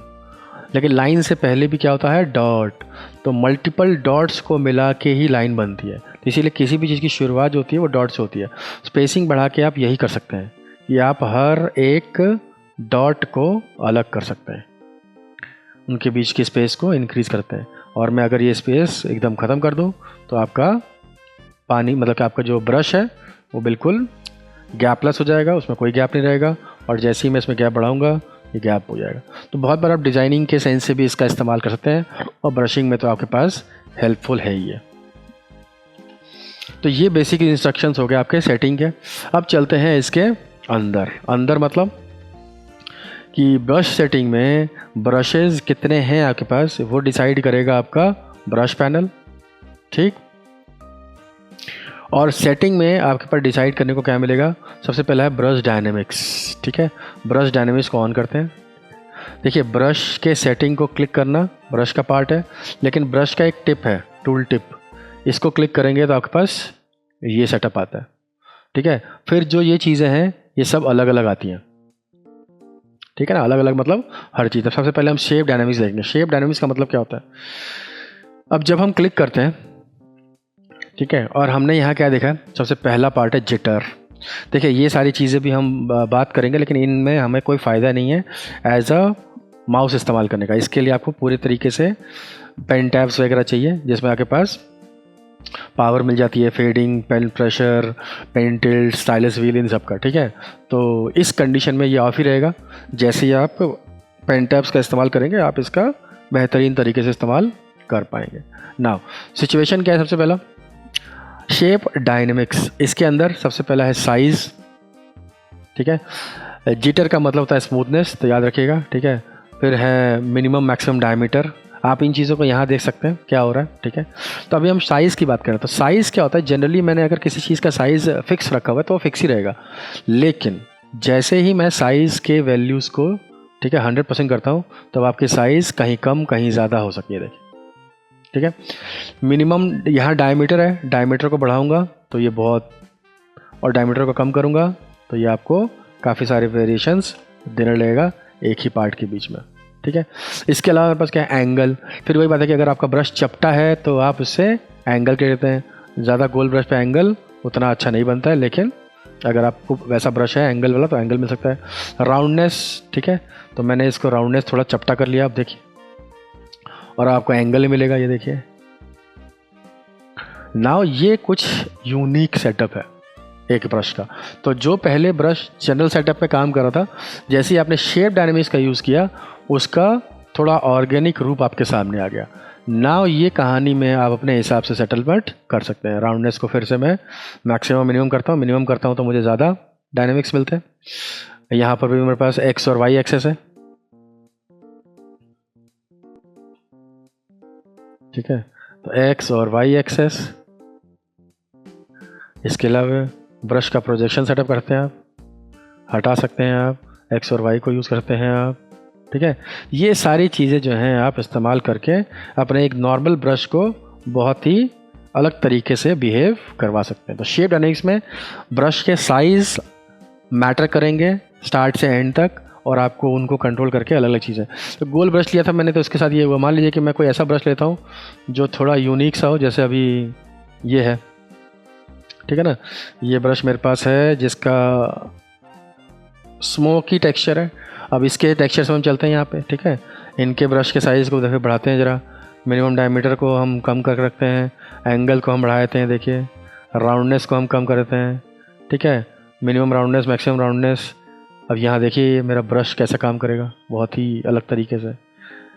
लेकिन लाइन से पहले भी क्या होता है? डॉट। तो मल्टीपल डॉट्स को मिला के ही लाइन बनती है। तो इसीलिए किसी भी चीज़ की शुरुआत जो होती है वो डॉट से होती है। स्पेसिंग बढ़ा के आप यही कर सकते हैं कि आप हर एक डॉट को अलग कर सकते हैं, उनके बीच की स्पेस को इंक्रीज़ करते हैं। और मैं अगर ये स्पेस एकदम ख़त्म कर दूं तो आपका पानी, मतलब कि आपका जो ब्रश है वो बिल्कुल गैपलेस हो जाएगा, उसमें कोई गैप नहीं रहेगा। और जैसे ही मैं इसमें गैप बढ़ाऊंगा ये गैप हो जाएगा। तो बहुत बार आप डिज़ाइनिंग के सेंस से भी इसका इस्तेमाल कर सकते हैं, और ब्रशिंग में तो आपके पास हेल्पफुल है ही है। तो ये बेसिक इंस्ट्रक्शंस हो गए आपके सेटिंग के। अब चलते हैं इसके अंदर मतलब कि ब्रश सेटिंग में ब्रशेज़ कितने हैं आपके पास वो डिसाइड करेगा आपका ब्रश पैनल, ठीक। और सेटिंग में आपके पास डिसाइड करने को क्या मिलेगा? सबसे पहला है ब्रश डायनेमिक्स, ठीक है। ब्रश डायनेमिक्स को ऑन करते हैं। देखिए, ब्रश के सेटिंग को क्लिक करना ब्रश का पार्ट है, लेकिन ब्रश का एक टिप है, टूल टिप, इसको क्लिक करेंगे तो आपके पास ये सेटअप आता है, ठीक है। फिर जो ये चीज़ें हैं ये सब अलग अलग आती हैं, ठीक है ना। अलग अलग मतलब हर चीज़। सबसे पहले हम शेप डायनेमिक्स देखेंगे। शेप डायनेमिक्स का मतलब क्या होता है? अब जब हम क्लिक करते हैं, ठीक है, और हमने यहाँ क्या देखा है? सबसे पहला पार्ट है जिटर। देखिए, ये सारी चीज़ें भी हम बात करेंगे, लेकिन इनमें हमें कोई फ़ायदा नहीं है एज अ माउस इस्तेमाल करने का। इसके लिए आपको पूरे तरीके से पेन टैब्स वगैरह चाहिए, जिसमें आपके पास पावर मिल जाती है, fading, pen pressure, pen tilt, stylus wheel, इन सब का, ठीक है। तो इस कंडीशन में ये ऑफ ही रहेगा। जैसे ही आप पेन टैब्स का इस्तेमाल करेंगे आप इसका बेहतरीन तरीके से इस्तेमाल कर पाएंगे। नाउ सिचुएशन क्या है? सबसे पहला शेप डायनेमिक्स, इसके अंदर सबसे पहला है साइज़, ठीक है। जिटर का मतलब होता है स्मूथनेस, तो याद रखिएगा, ठीक है। फिर है मिनिमम मैक्सिमम डायमीटर, आप इन चीज़ों को यहाँ देख सकते हैं क्या हो रहा है, ठीक है। तो अभी हम साइज़ की बात करें तो साइज़ क्या होता है? जनरली मैंने अगर किसी चीज़ का साइज़ फिक्स रखा हुआ है तो वो फिक्स ही रहेगा, लेकिन जैसे ही मैं साइज़ के वैल्यूज़ को, ठीक है, 100% करता हूँ तब आपकी साइज़ कहीं कम कहीं ज़्यादा हो सकती है, देखिए, ठीक है। मिनिमम यहाँ डायमीटर है, डायमीटर को बढ़ाऊँगा तो ये बहुत, और डायमीटर को कम करूँगा तो ये आपको काफ़ी सारे वेरिएशंस देने लगेगा एक ही पार्ट के बीच में, ठीक है। इसके अलावा मेरे पास क्या है? एंगल। फिर वही बात है कि अगर आपका ब्रश चपटा है तो आप उससे एंगल कह देते हैं। ज़्यादा गोल ब्रश पे एंगल उतना अच्छा नहीं बनता है, लेकिन अगर आपको वैसा ब्रश है एंगल वाला तो एंगल मिल सकता है। राउंडनेस, ठीक है, तो मैंने इसको राउंडनेस थोड़ा चपटा कर लिया, आप देखिए, और आपको एंगल ही मिलेगा, ये देखिए। नाउ ये कुछ यूनिक सेटअप है एक ब्रश का। तो जो पहले ब्रश जनरल सेटअप में काम कर रहा था, जैसे ही आपने शेप डायनेमिक्स का यूज़ किया उसका थोड़ा ऑर्गेनिक रूप आपके सामने आ गया। नाउ ये कहानी में आप अपने हिसाब से सेटलमेंट कर सकते हैं। राउंडनेस को फिर से मैं मैक्सिमम मिनिमम करता हूँ तो मुझे ज़्यादा डायनेमिक्स मिलते हैं, यहाँ पर भी मेरे पास एक्स और वाई एक्सेस है, ठीक है। तो एक्स और वाई एक्सेस, इसके अलावा ब्रश का प्रोजेक्शन सेटअप करते हैं आप, हटा सकते हैं आप, एक्स और वाई को यूज़ करते हैं आप, ठीक है। ये सारी चीज़ें जो हैं आप इस्तेमाल करके अपने एक नॉर्मल ब्रश को बहुत ही अलग तरीके से बिहेव करवा सकते हैं। तो शेप डायनेमिक्स में ब्रश के साइज़ मैटर करेंगे स्टार्ट से एंड तक, और आपको उनको कंट्रोल करके अलग अलग चीज़ें। तो गोल ब्रश लिया था मैंने, तो इसके साथ ये हुआ, मान लीजिए कि मैं कोई ऐसा ब्रश लेता हूँ जो थोड़ा यूनिक सा हो, जैसे अभी ये है, ठीक है ना। ये ब्रश मेरे पास है जिसका स्मोकी टेक्सचर है। अब इसके टेक्सचर से हम चलते हैं यहाँ पे, ठीक है। इनके ब्रश के साइज़ को देखिए बढ़ाते हैं ज़रा, मिनिमम डायमीटर को हम कम कर रखते हैं, एंगल को हम बढ़ाते हैं, देखिए राउंडनेस को हम कम करते हैं, ठीक है। Minimum roundness, maximum roundness. अब यहाँ देखिए मेरा ब्रश कैसा काम करेगा, बहुत ही अलग तरीके से।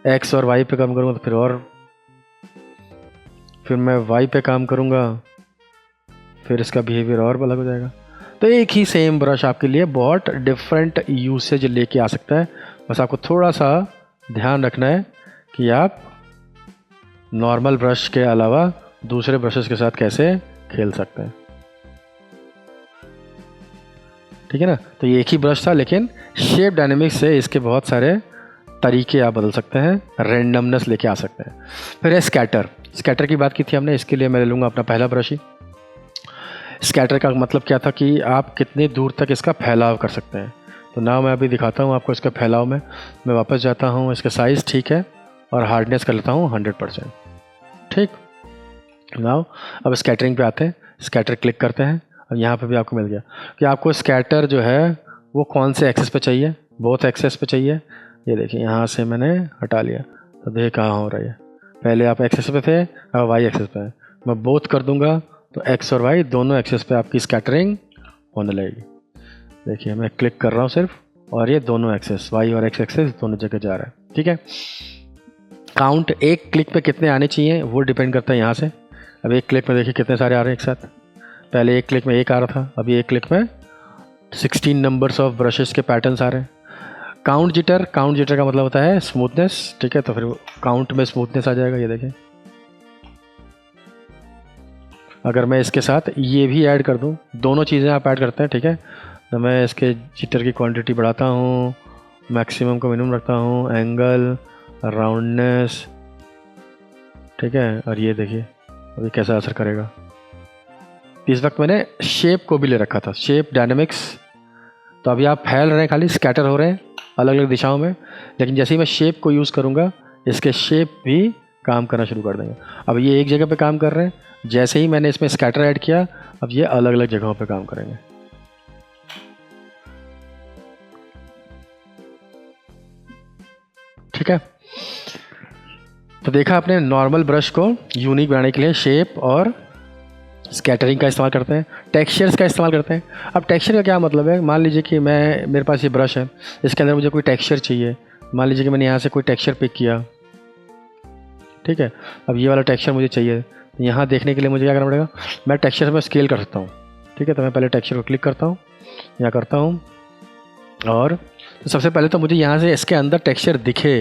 एक्स और वाई पे काम करूँगा तो फिर मैं वाई पे काम करूँगा, फिर इसका बिहेवियर और अलग हो जाएगा। तो एक ही सेम ब्रश आपके लिए बहुत डिफरेंट यूसेज लेके आ सकता है। बस आपको थोड़ा सा ध्यान रखना है कि आप नॉर्मल ब्रश के अलावा दूसरे ब्रशेस के साथ कैसे खेल सकते हैं, ठीक है ना। तो ये एक ही ब्रश था, लेकिन शेप डायनेमिक्स से इसके बहुत सारे तरीके आप बदल सकते हैं, रैंडमनेस लेके आ सकते हैं। फिर है स्कैटर। स्कैटर की बात की थी हमने, इसके लिए मैं ले लूँगा अपना पहला ब्रश ही। स्कैटर का मतलब क्या था कि आप कितनी दूर तक इसका फैलाव कर सकते हैं। तो ना मैं अभी दिखाता हूँ आपको इसका फैलाव में। मैं वापस जाता हूँ, इसका साइज़ ठीक है, और हार्डनेस कर लेता हूँ 100%, ठीक। नाउ अब स्कैटरिंग पे आते हैं, स्कैटर क्लिक करते हैं, और यहाँ पे भी आपको मिल गया कि आपको स्कैटर जो है वो कौन से एक्सेस पे चाहिए, बोथ एक्सेस पे चाहिए। ये देखिए यहाँ से मैंने हटा लिया, तो देखिए कहाँ हो रही है। पहले आप एक्सेस पे थे, अब वाई एक्सेस पे है। मैं बोथ कर दूंगा तो एक्स और वाई दोनों एक्सेस पे आपकी स्कैटरिंग होने लगेगी। देखिए मैं क्लिक कर रहा हूँ सिर्फ, और ये दोनों एक्सेस वाई और एक्स एक्सेस दोनों जगह जा रहा है, ठीक है। काउंट एक क्लिक पे कितने आने चाहिए वो डिपेंड करता है यहाँ से। अब एक क्लिक में देखिए कितने सारे आ रहे हैं एक साथ। पहले एक क्लिक में एक आ रहा था, अभी एक क्लिक में 16 नंबर्स ऑफ ब्रशेस के पैटर्न्स आ रहे हैं। काउंट जिटर का मतलब होता है स्मूथनेस, ठीक है। तो फिर काउंट में स्मूथनेस आ जाएगा, ये देखें। अगर मैं इसके साथ ये भी ऐड कर दूं, दोनों चीज़ें आप ऐड करते हैं, ठीक है। तो मैं इसके जिटर की क्वांटिटी बढ़ाता हूँ, मैक्सिमम को मिनिमम रखता हूँ, एंगल, राउंडनेस, ठीक है। और ये देखिए अभी कैसा असर करेगा। इस वक्त मैंने शेप को भी ले रखा था, शेप डायनेमिक्स। तो अभी आप फैल रहे हैं, खाली स्कैटर हो रहे हैं अलग अलग दिशाओं में, लेकिन जैसे ही मैं शेप को यूज़ करूँगा इसके शेप भी काम करना शुरू कर देंगे। अब ये एक जगह पे काम कर रहे हैं, जैसे ही मैंने इसमें स्कैटर ऐड किया अब ये अलग अलग जगहों पे काम करेंगे, ठीक है। तो देखा आपने, नॉर्मल ब्रश को यूनिक बनाने के लिए शेप और स्कैटरिंग का इस्तेमाल करते हैं, टेक्सचर्स का इस्तेमाल करते हैं। अब टेक्सचर का क्या मतलब है, मान लीजिए कि मेरे पास ये ब्रश है, इसके अंदर मुझे कोई टेक्सचर चाहिए। मान लीजिए कि मैंने यहाँ से कोई टेक्सचर पिक किया, ठीक है। अब ये वाला टेक्सचर मुझे चाहिए, तो यहाँ देखने के लिए मुझे क्या करना पड़ेगा, मैं टेक्सचर में स्केल कर सकता हूँ, ठीक है। तो मैं पहले टेक्सचर को क्लिक करता हूँ, यहाँ करता हूँ, और तो सबसे पहले तो मुझे यहाँ से इसके अंदर टेक्सचर दिखे,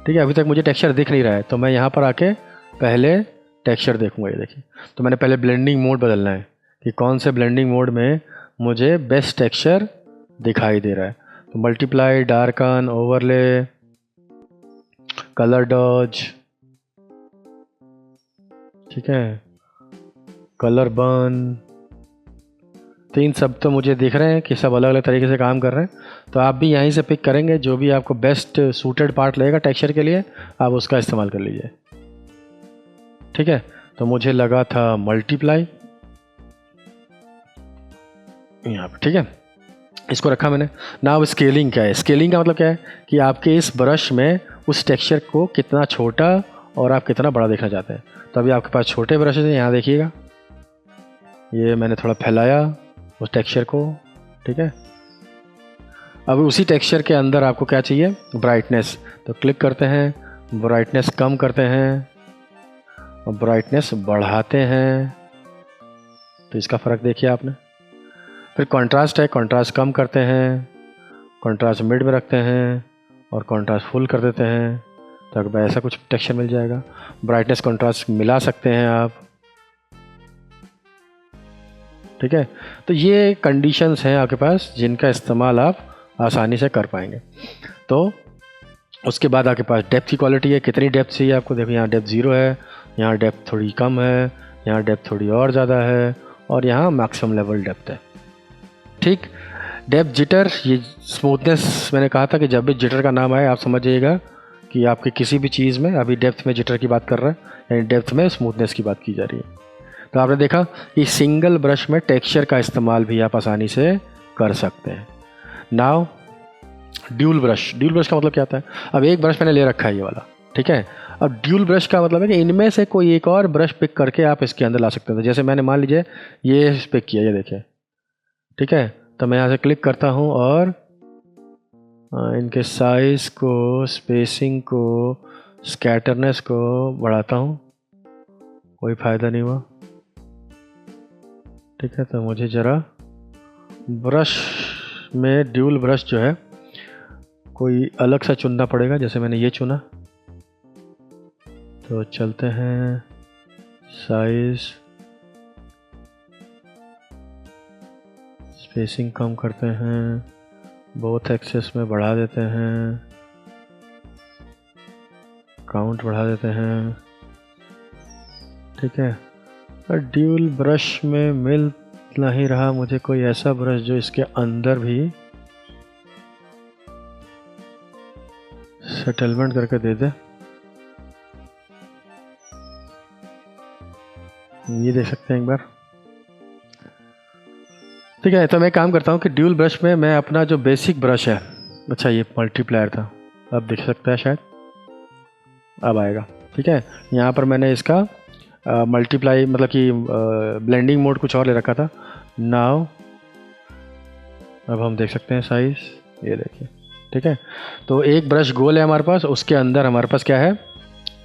ठीक है। अभी तक मुझे टेक्सचर दिख नहीं रहा है, तो मैं यहाँ पर आके पहले टेक्सचर देखूंगा। ये देखिए, तो मैंने पहले ब्लेंडिंग मोड बदलना है कि कौन से ब्लेंडिंग मोड में मुझे बेस्ट टेक्सचर दिखाई दे रहा है। तो multiply, darken, overlay, colour dodge, ठीक है, कलर बर्न। तो इन सब तो मुझे दिख रहे हैं कि सब अलग अलग तरीके से काम कर रहे हैं। तो आप भी यहीं से पिक करेंगे, जो भी आपको बेस्ट सूटेड पार्ट लगेगा टेक्सचर के लिए आप उसका इस्तेमाल कर लीजिए, ठीक है। तो मुझे लगा था मल्टीप्लाई यहाँ पर, ठीक है। इसको रखा मैंने। ना अब स्केलिंग क्या है, स्केलिंग का मतलब क्या है कि आपके इस ब्रश में उस टेक्सचर को कितना छोटा और आप कितना बड़ा देखना चाहते हैं। तो अभी आपके पास छोटे ब्रशेज हैं, यहाँ देखिएगा, ये मैंने थोड़ा फैलाया उस टेक्सचर को, ठीक है। अब उसी टेक्सचर के अंदर आपको क्या चाहिए, ब्राइटनेस। तो क्लिक करते हैं, ब्राइटनेस कम करते हैं और ब्राइटनेस बढ़ाते हैं। तो इसका फ़र्क देखिए आपने। फिर कंट्रास्ट है, कंट्रास्ट कम करते हैं, कंट्रास्ट मिड में रखते हैं और कंट्रास्ट फुल कर देते हैं, तो आपको ऐसा कुछ टेक्सचर मिल जाएगा। ब्राइटनेस कंट्रास्ट मिला सकते हैं आप, ठीक है। तो ये कंडीशंस हैं आपके पास जिनका इस्तेमाल आप आसानी से कर पाएंगे। तो उसके बाद आपके पास डेप्थ की क्वालिटी है, कितनी डेप्थ चाहिए आपको। देखो यहाँ डेप्थ 0 है, यहाँ डेप्थ थोड़ी कम है, यहाँ डेप्थ थोड़ी और ज़्यादा है, और यहाँ मैक्सिमम लेवल डेप्थ है, ठीक। डेप्थ जिटर, ये स्मूथनेस मैंने कहा था कि जब भी जिटर का नाम आए आप समझ जाइएगा कि आपके किसी भी चीज़ में अभी डेप्थ में जिटर की बात कर रहा है, यानी डेप्थ में स्मूथनेस की बात की जा रही है। तो आपने देखा कि सिंगल ब्रश में टेक्सचर का इस्तेमाल भी आप आसानी से कर सकते हैं। Now dual brush, dual brush का मतलब क्या होता है। अब एक ब्रश मैंने ले रखा है ये वाला, ठीक है। अब ड्यूल ब्रश का मतलब है कि इनमें से कोई एक और ब्रश पिक करके आप इसके अंदर ला सकते हैं। जैसे मैंने मान लीजिए ये पिक किया, ये देखिए, ठीक है। तो मैं यहाँ से क्लिक करता हूँ और इनके साइज़ को, स्पेसिंग को, स्कैटरनेस को बढ़ाता हूँ, कोई फ़ायदा नहीं हुआ, ठीक है। तो मुझे ज़रा ब्रश में ड्यूल ब्रश जो है कोई अलग सा चुनना पड़ेगा। जैसे मैंने ये चुना, तो चलते हैं, साइज़, स्पेसिंग कम करते हैं, बोथ एक्सेस में बढ़ा देते हैं, काउंट बढ़ा देते हैं, ठीक है। और ड्यूल ब्रश में मिल नहीं रहा मुझे कोई ऐसा ब्रश जो इसके अंदर भी सेटलमेंट करके दे दे। ये देख सकते हैं एक बार, ठीक है। तो मैं काम करता हूँ कि ड्यूल ब्रश में मैं अपना जो बेसिक ब्रश है, अच्छा ये मल्टीप्लायर था, अब दिख सकता है शायद, अब आएगा, ठीक है। यहाँ पर मैंने इसका मल्टीप्लाई मतलब कि ब्लेंडिंग मोड कुछ और ले रखा था। नाउ अब हम देख सकते हैं साइज़, ये देखिए, ठीक है। तो एक ब्रश गोल है हमारे पास, उसके अंदर हमारे पास क्या है,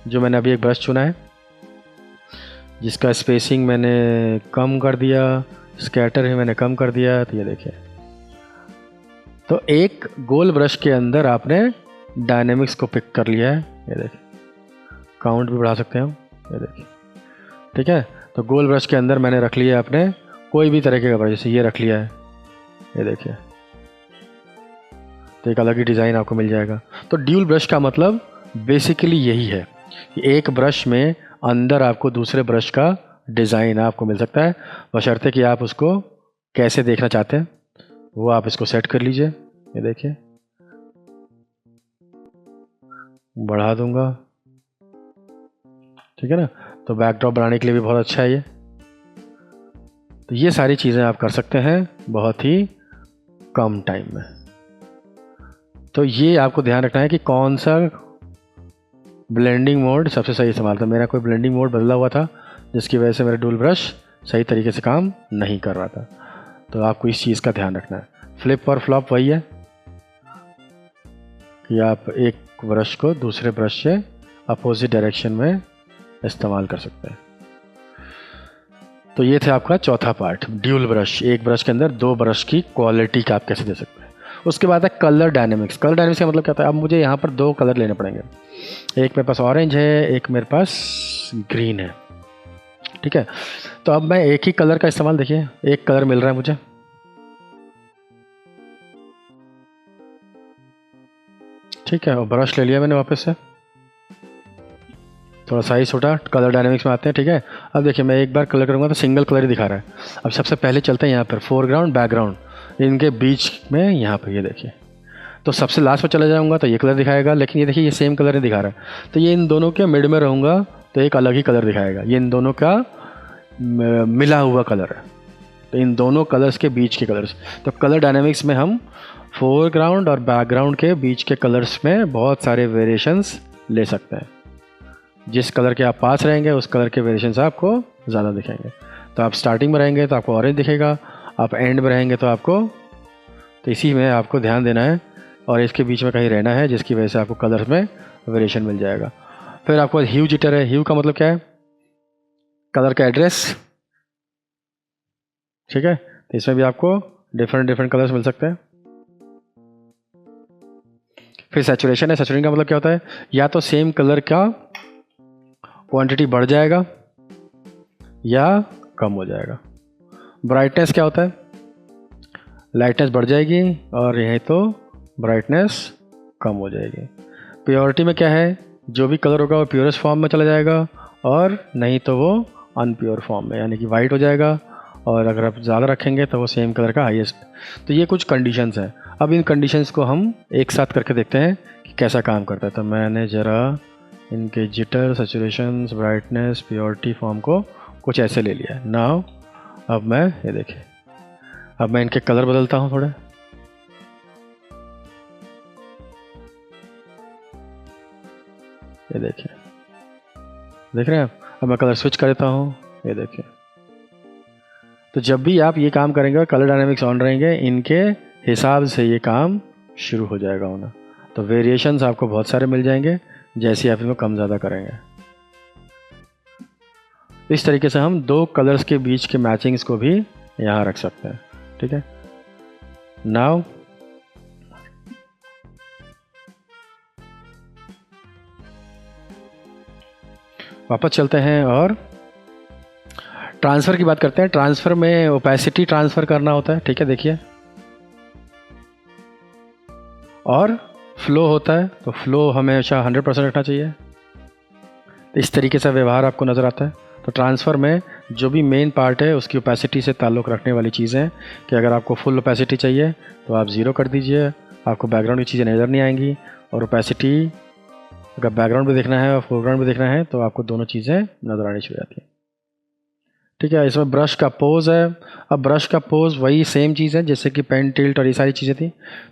जो मैंने अभी एक ब्रश चुना है जिसका स्पेसिंग मैंने कम कर दिया, स्कैटर है मैंने कम कर दिया, तो ये देखिए। तो एक गोल ब्रश के अंदर आपने डायनेमिक्स को पिक कर लिया है, ये देखिए, काउंट भी बढ़ा सकते हैं हम, ये देखिए, ठीक है। तो गोल ब्रश के अंदर मैंने रख लिया अपने कोई भी तरीके का ब्रश, जैसे ये रख लिया है, ये देखिए, तो एक अलग ही डिज़ाइन आपको मिल जाएगा। तो ड्यूल ब्रश का मतलब बेसिकली यही है कि एक ब्रश में अंदर आपको दूसरे ब्रश का डिज़ाइन आपको मिल सकता है, बशर्ते कि आप उसको कैसे देखना चाहते हैं वो आप इसको सेट कर लीजिए। ये देखिए, बढ़ा दूंगा, ठीक है ना। तो बैकड्रॉप बनाने के लिए भी बहुत अच्छा है ये। तो ये सारी चीज़ें आप कर सकते हैं बहुत ही कम टाइम में। तो ये आपको ध्यान रखना है कि कौन सा ब्लेंडिंग मोड सबसे सही इस्तेमाल था। मेरा कोई ब्लेंडिंग मोड बदला हुआ था जिसकी वजह से मेरा ड्यूल ब्रश सही तरीके से काम नहीं कर रहा था। तो आपको इस चीज़ का ध्यान रखना है। फ्लिप और फ्लॉप वही है कि आप एक ब्रश को दूसरे ब्रश से अपोजिट डायरेक्शन में इस्तेमाल कर सकते हैं। तो ये थे आपका चौथा पार्ट, ड्यूल ब्रश। एक ब्रश के अंदर दो ब्रश की क्वालिटी का आप कैसे दे सकते हैं। उसके बाद है कलर डायनेमिक्स। कलर डायनेमिक्स का मतलब क्या होता है, अब मुझे यहाँ पर दो कलर लेने पड़ेंगे। एक मेरे पास ऑरेंज है, एक मेरे पास ग्रीन है, ठीक है। तो अब मैं एक ही कलर का इस्तेमाल, देखिए एक कलर मिल रहा है मुझे, ठीक है। और ब्रश ले लिया मैंने वापस से, थोड़ा साइज छोटा। कलर डायनेमिक्स में आते हैं, ठीक है। अब देखिए मैं एक बार कलर करूँगा तो सिंगल कलर ही दिखा रहा है। अब सबसे पहले चलते हैं यहाँ पर फोरग्राउंड बैकग्राउंड, इनके बीच में यहाँ पर ये देखिए। तो सबसे लास्ट में चला जाऊँगा तो ये कलर दिखाएगा, लेकिन ये देखिए ये सेम कलर नहीं दिखा रहा है। तो ये इन दोनों के मिड में रहूँगा तो एक अलग ही कलर दिखाएगा। ये इन दोनों का मिला हुआ कलर है, तो इन दोनों कलर्स के बीच के कलर्स। तो कलर डायनेमिक्स में हम फोरग्राउंड और बैकग्राउंड के बीच के कलर्स में बहुत सारे वेरिएशंस ले सकते हैं। जिस कलर के आप पास रहेंगे उस कलर के वेरिएशंस आपको ज़्यादा दिखेंगे। तो आप स्टार्टिंग में रहेंगे तो आपको ऑरेंज दिखेगा, आप एंड में रहेंगे तो आपको, तो इसी में आपको ध्यान देना है और इसके बीच में कहीं रहना है, जिसकी वजह से आपको कलर्स में वेरिएशन मिल जाएगा। फिर आपको ह्यू जिटर है। ह्यू का मतलब क्या है, कलर का एड्रेस, ठीक है। तो इसमें भी आपको डिफरेंट डिफरेंट कलर्स मिल सकते हैं। फिर सैचुरेशन है। सैचुरेशन का मतलब क्या होता है, या तो सेम कलर का क्वांटिटी बढ़ जाएगा या कम हो जाएगा। ब्राइटनेस क्या होता है, लाइटनेस बढ़ जाएगी और यहीं तो ब्राइटनेस कम हो जाएगी। प्योरिटी में क्या है, जो भी कलर होगा वो प्योरेस्ट फॉर्म में चला जाएगा और नहीं तो वो अनप्योर फॉर्म में, यानी कि वाइट हो जाएगा, और अगर आप ज़्यादा रखेंगे तो वो सेम कलर का हाईएस्ट। तो ये कुछ कंडीशंस हैं। अब इन कंडीशंस को हम एक साथ करके देखते हैं कि कैसा काम करता है। तो मैंने ज़रा इनके jitter, saturation, brightness, purity form को कुछ ऐसे ले लिया। नाउ अब मैं ये देखिए, अब मैं इनके कलर बदलता हूँ थोड़े। ये देखिए, देख रहे हैं आप। अब मैं कलर स्विच कर देता हूँ, ये देखिए। तो जब भी आप ये काम करेंगे और कलर डायनामिक्स ऑन रहेंगे, इनके हिसाब से ये काम शुरू हो जाएगा होना। तो वेरिएशंस आपको बहुत सारे मिल जाएंगे जैसे आप इनको कम ज़्यादा करेंगे। इस तरीके से हम दो कलर्स के बीच के मैचिंग्स को भी यहाँ रख सकते हैं। ठीक है, नाउ वापस चलते हैं और ट्रांसफ़र की बात करते हैं। ट्रांसफ़र में ओपेसिटी ट्रांसफ़र करना होता है। ठीक है, देखिए, और फ्लो होता है, तो फ्लो हमेशा 100% रखना चाहिए। इस तरीके से व्यवहार आपको नज़र आता है। तो ट्रांसफ़र में जो भी मेन पार्ट है उसकी ओपेसिटी से ताल्लुक़ रखने वाली चीज़ें हैं कि अगर आपको फुल ओपेसिटी चाहिए तो आप 0 कर दीजिए, आपको बैकग्राउंड की चीज़ें नज़र नहीं आएंगी। और ओपेसिटी अगर बैकग्राउंड भी देखना है और फोरग्राउंड भी देखना है तो आपको दोनों चीज़ें नज़र आनी शुरू हो जाती हैं। ठीक है, इसमें ब्रश का पोज है। अब ब्रश का पोज वही सेम चीज़ है जैसे कि पेन टिल्ट और ये सारी चीज़ें थी।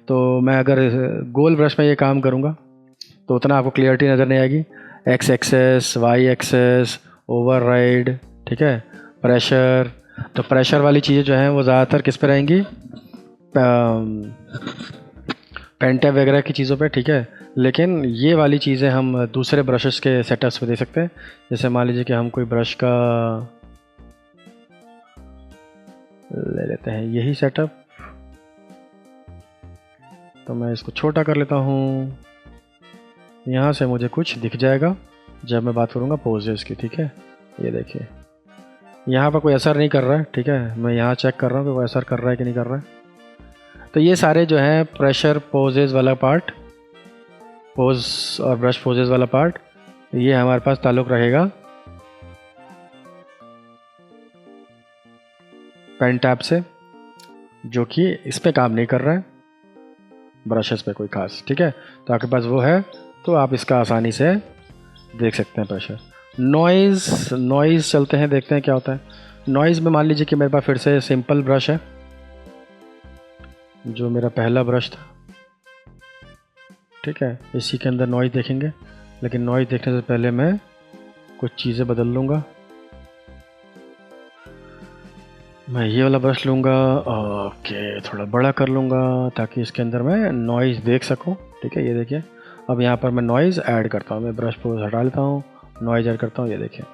तो मैं अगर गोल ब्रश में ये काम करूँगा तो उतना आपको क्लियरिटी नज़र नहीं आएगी। X axis, Y axis, override, ठीक है, प्रेशर। तो प्रेशर वाली चीज़ें जो हैं वो ज़्यादातर किस पे रहेंगी, पेन टैब वगैरह की चीज़ों पे। ठीक है, लेकिन ये वाली चीज़ें हम दूसरे ब्रशेस के सेटअप्स पे दे सकते हैं। जैसे मान लीजिए कि हम कोई ब्रश का ले लेते हैं यही सेटअप, तो मैं इसको छोटा कर लेता हूँ। यहाँ से मुझे कुछ दिख जाएगा जब मैं बात करूँगा पोजेस की। ठीक है, ये देखिए, यहाँ पर कोई असर नहीं कर रहा है। ठीक है, मैं यहाँ चेक कर रहा हूँ कि वो असर कर रहा है कि नहीं कर रहा है। तो ये सारे जो हैं प्रेशर पोजेस वाला पार्ट, पोज और ब्रश पोजेस वाला पार्ट, ये हमारे पास ताल्लुक़ रहेगा पेन टैब से, जो कि इस पे काम नहीं कर रहा है ब्रशेस पे कोई खास। ठीक है, तो आपके पास वो है तो आप इसका आसानी से देख सकते हैं प्रेशर। नॉइज़ चलते हैं, देखते हैं क्या होता है। नॉइज़ में मान लीजिए कि मेरे पास फिर से सिंपल ब्रश है, जो मेरा पहला ब्रश था। ठीक है, इसी के अंदर नॉइज़ देखेंगे, लेकिन नॉइज़ देखने से पहले मैं कुछ चीज़ें बदल लूँगा। मैं ये वाला ब्रश लूँगा, ओके, थोड़ा बड़ा कर लूँगा ताकि इसके अंदर मैं नॉइज़ देख सकूँ। ठीक है, ये देखिए, अब यहाँ पर मैं नॉइज़ ऐड करता हूँ। मैं ब्रश को हटा लेता हूँ, नॉइज़ ऐड करता हूँ, ये देखिए।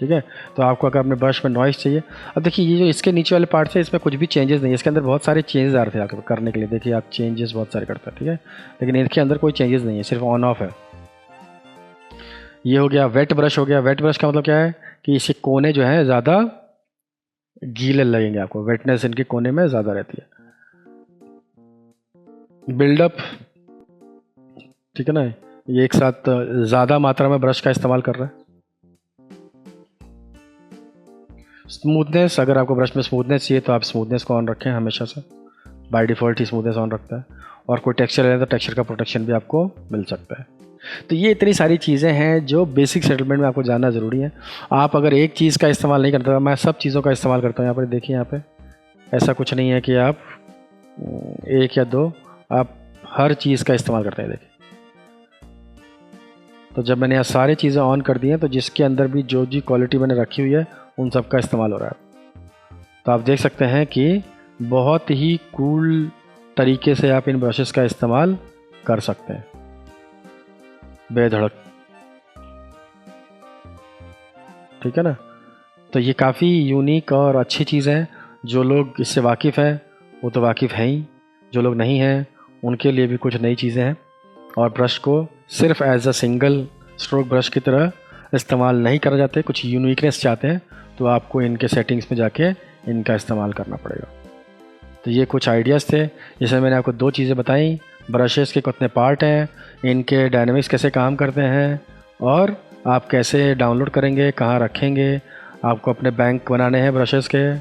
ठीक है, तो आपको अगर अपने ब्रश में नॉइज़ चाहिए, अब देखिए ये जो इसके नीचे वाले पार्ट है इसमें कुछ भी चेंजेस नहीं है। इसके अंदर बहुत सारे चेंजेस आ रहे थे आपको करने के लिए, देखिए आप चेंजेस बहुत सारे करते हैं। ठीक है, लेकिन इसके अंदर कोई चेंजेस नहीं है, सिर्फ ऑन ऑफ है। ये हो गया वेट ब्रश हो गया। वेट ब्रश का मतलब क्या है कि इसके कोने जो हैं ज़्यादा गीले लगेंगे आपको, वेटनेस इनके कोने में ज़्यादा रहती है। बिल्डअप, ठीक है ना, ये एक साथ ज़्यादा मात्रा में ब्रश का इस्तेमाल कर रहा है। स्मूथनेस, अगर आपको ब्रश में स्मूथनेस चाहिए तो आप स्मूथनेस को ऑन रखें हमेशा से, by default he smoothness on रखता है। और कोई टेक्सचर है तो टेक्सचर का प्रोटेक्शन भी आपको मिल सकता है। तो ये इतनी सारी चीज़ें हैं जो बेसिक सेटलमेंट में आपको जानना ज़रूरी है। आप अगर एक चीज़ का इस्तेमाल नहीं करते, मैं सब चीज़ों का इस्तेमाल करता हूँ। यहाँ पर देखिए, यहाँ पे ऐसा कुछ नहीं है कि आप एक या दो, आप हर चीज़ का इस्तेमाल करते हैं। देखिए, तो जब मैंने यहाँ सारी चीज़ें ऑन कर दी हैं तो जिसके अंदर भी जो जी क्वालिटी मैंने रखी हुई है उन सब का इस्तेमाल हो रहा है। तो आप देख सकते हैं कि बहुत ही कूल तरीके से आप इन ब्रशेस का इस्तेमाल कर सकते हैं बेधड़क। ठीक है ना, तो ये काफ़ी यूनिक और अच्छी चीज़ है। जो लोग इससे वाकिफ़ हैं वो तो वाकिफ़ हैं ही, जो लोग नहीं हैं उनके लिए भी कुछ नई चीज़ें हैं। और ब्रश को सिर्फ as a single stroke brush की तरह इस्तेमाल नहीं करा जाते, कुछ यूनिकनेस चाहते हैं तो आपको इनके सेटिंग्स में जाके इनका इस्तेमाल करना पड़ेगा। तो ये कुछ आइडियाज़ थे, जैसे मैंने आपको 2 चीज़ें बताई, ब्रशेज़ के कितने पार्ट हैं, इनके डायनेमिक्स कैसे काम करते हैं, और आप कैसे डाउनलोड करेंगे, कहाँ रखेंगे, आपको अपने बैंक बनाने हैं ब्रशेज़ के,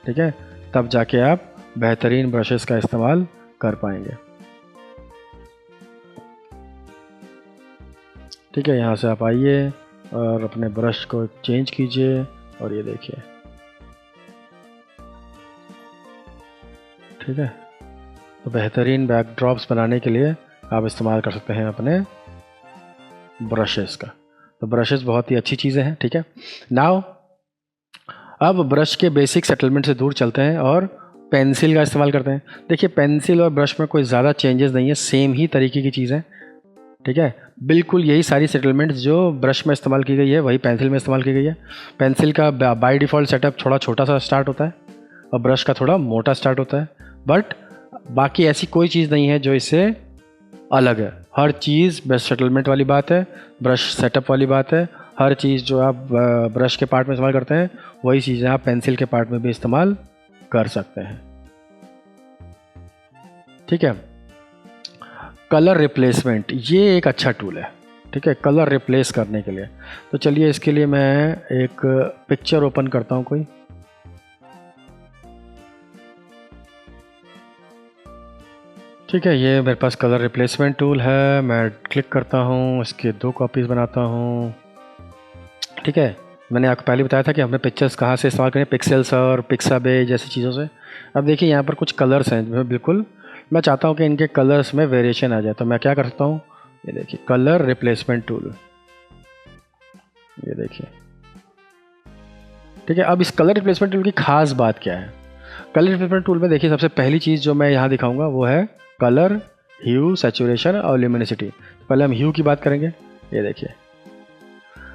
ठीक है, तब जाके आप बेहतरीन ब्रशेज़ का इस्तेमाल कर पाएंगे। ठीक है, यहाँ से आप आइए और अपने ब्रश को चेंज कीजिए और ये देखिए, ठीक है। तो बेहतरीन बैकड्रॉप्स बनाने के लिए आप इस्तेमाल कर सकते हैं अपने ब्रशेस का। तो ब्रशेस बहुत ही अच्छी चीज़ें हैं, ठीक है। नाउ अब ब्रश के बेसिक सेटलमेंट से दूर चलते हैं और पेंसिल का इस्तेमाल करते हैं। देखिए, पेंसिल और ब्रश में कोई ज़्यादा चेंजेस नहीं है, सेम ही तरीके की चीज़ है, ठीक है। बिल्कुल यही सारी सेटलमेंट्स जो ब्रश में इस्तेमाल की गई है वही पेंसिल में इस्तेमाल की गई है। पेंसिल का बाय डिफ़ॉल्ट सेटअप थोड़ा छोटा सा स्टार्ट होता है और ब्रश का थोड़ा मोटा स्टार्ट होता है, बट बाकी ऐसी कोई चीज़ नहीं है जो इससे अलग है। हर चीज़ ब्रश सेटलमेंट वाली बात है, ब्रश सेटअप वाली बात है। हर चीज़ जो आप ब्रश के पार्ट में इस्तेमाल करते हैं वही चीज़ें आप पेंसिल के पार्ट में भी इस्तेमाल कर सकते हैं, ठीक है। कलर रिप्लेसमेंट ये एक अच्छा टूल है, ठीक है, कलर रिप्लेस करने के लिए। तो चलिए इसके लिए मैं एक पिक्चर ओपन करता हूँ कोई, ठीक है। ये मेरे पास कलर रिप्लेसमेंट टूल है, मैं क्लिक करता हूँ, इसके 2 कॉपीज़ बनाता हूँ, ठीक है। मैंने आपको पहले बताया था कि हमने पिक्चर्स कहाँ से इस्तेमाल करें, पिक्सेल्स और पिक्साबे जैसी चीज़ों से। अब देखिए यहाँ पर कुछ कलर्स हैं जो बिल्कुल मैं चाहता हूँ कि इनके कलर्स में वेरिएशन आ जाए, तो मैं क्या कर सकता हूँ, ये देखिए कलर रिप्लेसमेंट टूल, ये देखिए, ठीक है। अब इस कलर रिप्लेसमेंट टूल की खास बात क्या है? कलर रिप्लेसमेंट टूल में देखिए सबसे पहली चीज़ जो मैं यहाँ दिखाऊंगा वो है कलर, ह्यू, सैचुरेशन और ल्यूमिनिसिटी। पहले हम ह्यू की बात करेंगे। ये देखिए,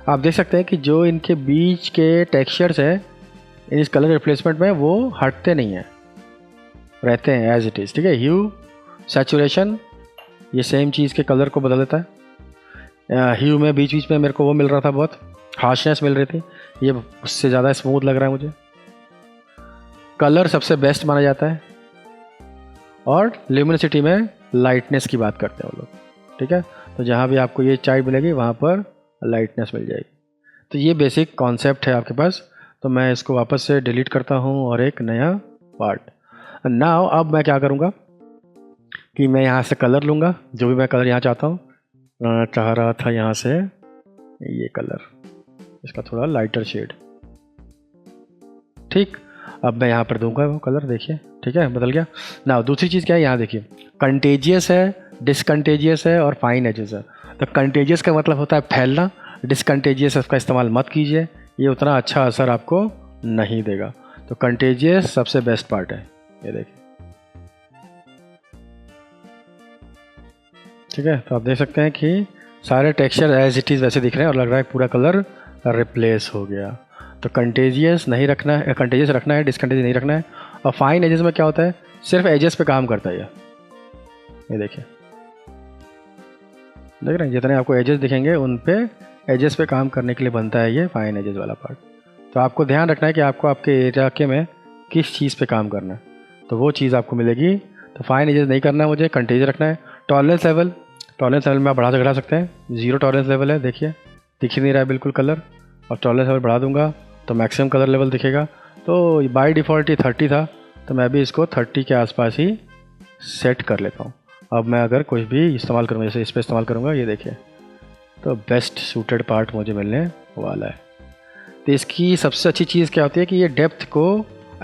आप देख सकते हैं कि जो इनके बीच के टेक्सचर्स हैं इस कलर रिप्लेसमेंट में वो हटते नहीं हैं, रहते हैं एज इट इज़, ठीक है। ह्यू, सैचुरेशन ये सेम चीज़ के कलर को बदल देता है। ह्यू में बीच बीच में मेरे को वो मिल रहा था, बहुत हार्शनेस मिल रही थी, ये उससे ज़्यादा स्मूथ लग रहा है मुझे। कलर सबसे बेस्ट माना जाता है और ल्यूमिनिसिटी में लाइटनेस की बात करते हैं वो लोग, ठीक है। तो जहाँ भी आपको ये चार्ट मिलेगी वहाँ पर लाइटनेस मिल जाएगी। तो ये बेसिक कॉन्सेप्ट है आपके पास। तो मैं इसको वापस से डिलीट करता हूँ और एक नया पार्ट। नाउ अब मैं क्या करूँगा कि मैं यहाँ से कलर लूँगा, जो भी मैं कलर यहाँ चाहता हूँ, चाह रहा था यहाँ से ये कलर, इसका थोड़ा लाइटर शेड, ठीक। अब मैं यहाँ पर दूंगा वो कलर, देखिए, ठीक है, बदल गया ना। दूसरी चीज़ क्या है, यहाँ देखिए, कंटेजियस है, डिसकंटेजियस है और फाइन एजेस है। तो कंटेजियस का मतलब होता है फैलना, डिसकंटेजियस इसका इस्तेमाल मत कीजिए, ये उतना अच्छा असर आपको नहीं देगा। तो कंटेजियस सबसे बेस्ट पार्ट है, ये देखिए, ठीक है। तो आप देख सकते हैं कि सारे टेक्सचर एज इट इज़ वैसे दिख रहे हैं और लग रहा है पूरा कलर रिप्लेस हो गया। तो कंटेजियस नहीं रखना है, कंटेजियस रखना है, डिसकंटेजियस नहीं रखना है। और फाइन एजेस में क्या होता है, सिर्फ एजेस पे काम करता है ये देखिए, देख रहे हैं, जितने आपको एजेस दिखेंगे उन पे एजेस पे काम करने के लिए बनता है ये फाइन एजेस वाला पार्ट। तो आपको ध्यान रखना है कि आपको आपके इलाके में किस चीज़ पे काम करना है, तो वो चीज़ आपको मिलेगी। तो फाइन एजेस नहीं करना है मुझे, कंटेजियस रखना है। टॉलरेंस लेवल में आप बढ़ा से घटा सकते हैं, 0 टॉलरेंस लेवल है, देखिए दिख ही नहीं रहा है बिल्कुल कलर। और टॉलरेंस लेवल बढ़ा दूंगा तो मैक्सिमम कलर लेवल दिखेगा। तो बाय डिफ़ॉल्ट ही 30 था, तो मैं भी इसको 30 के आसपास ही सेट कर लेता हूँ। अब मैं अगर कुछ भी इस्तेमाल करूँगा, जैसे इस पर इस्तेमाल करूँगा, ये देखिए, तो बेस्ट सूटेड पार्ट मुझे मिलने वाला है। तो इसकी सबसे अच्छी चीज़ क्या होती है कि ये डेप्थ को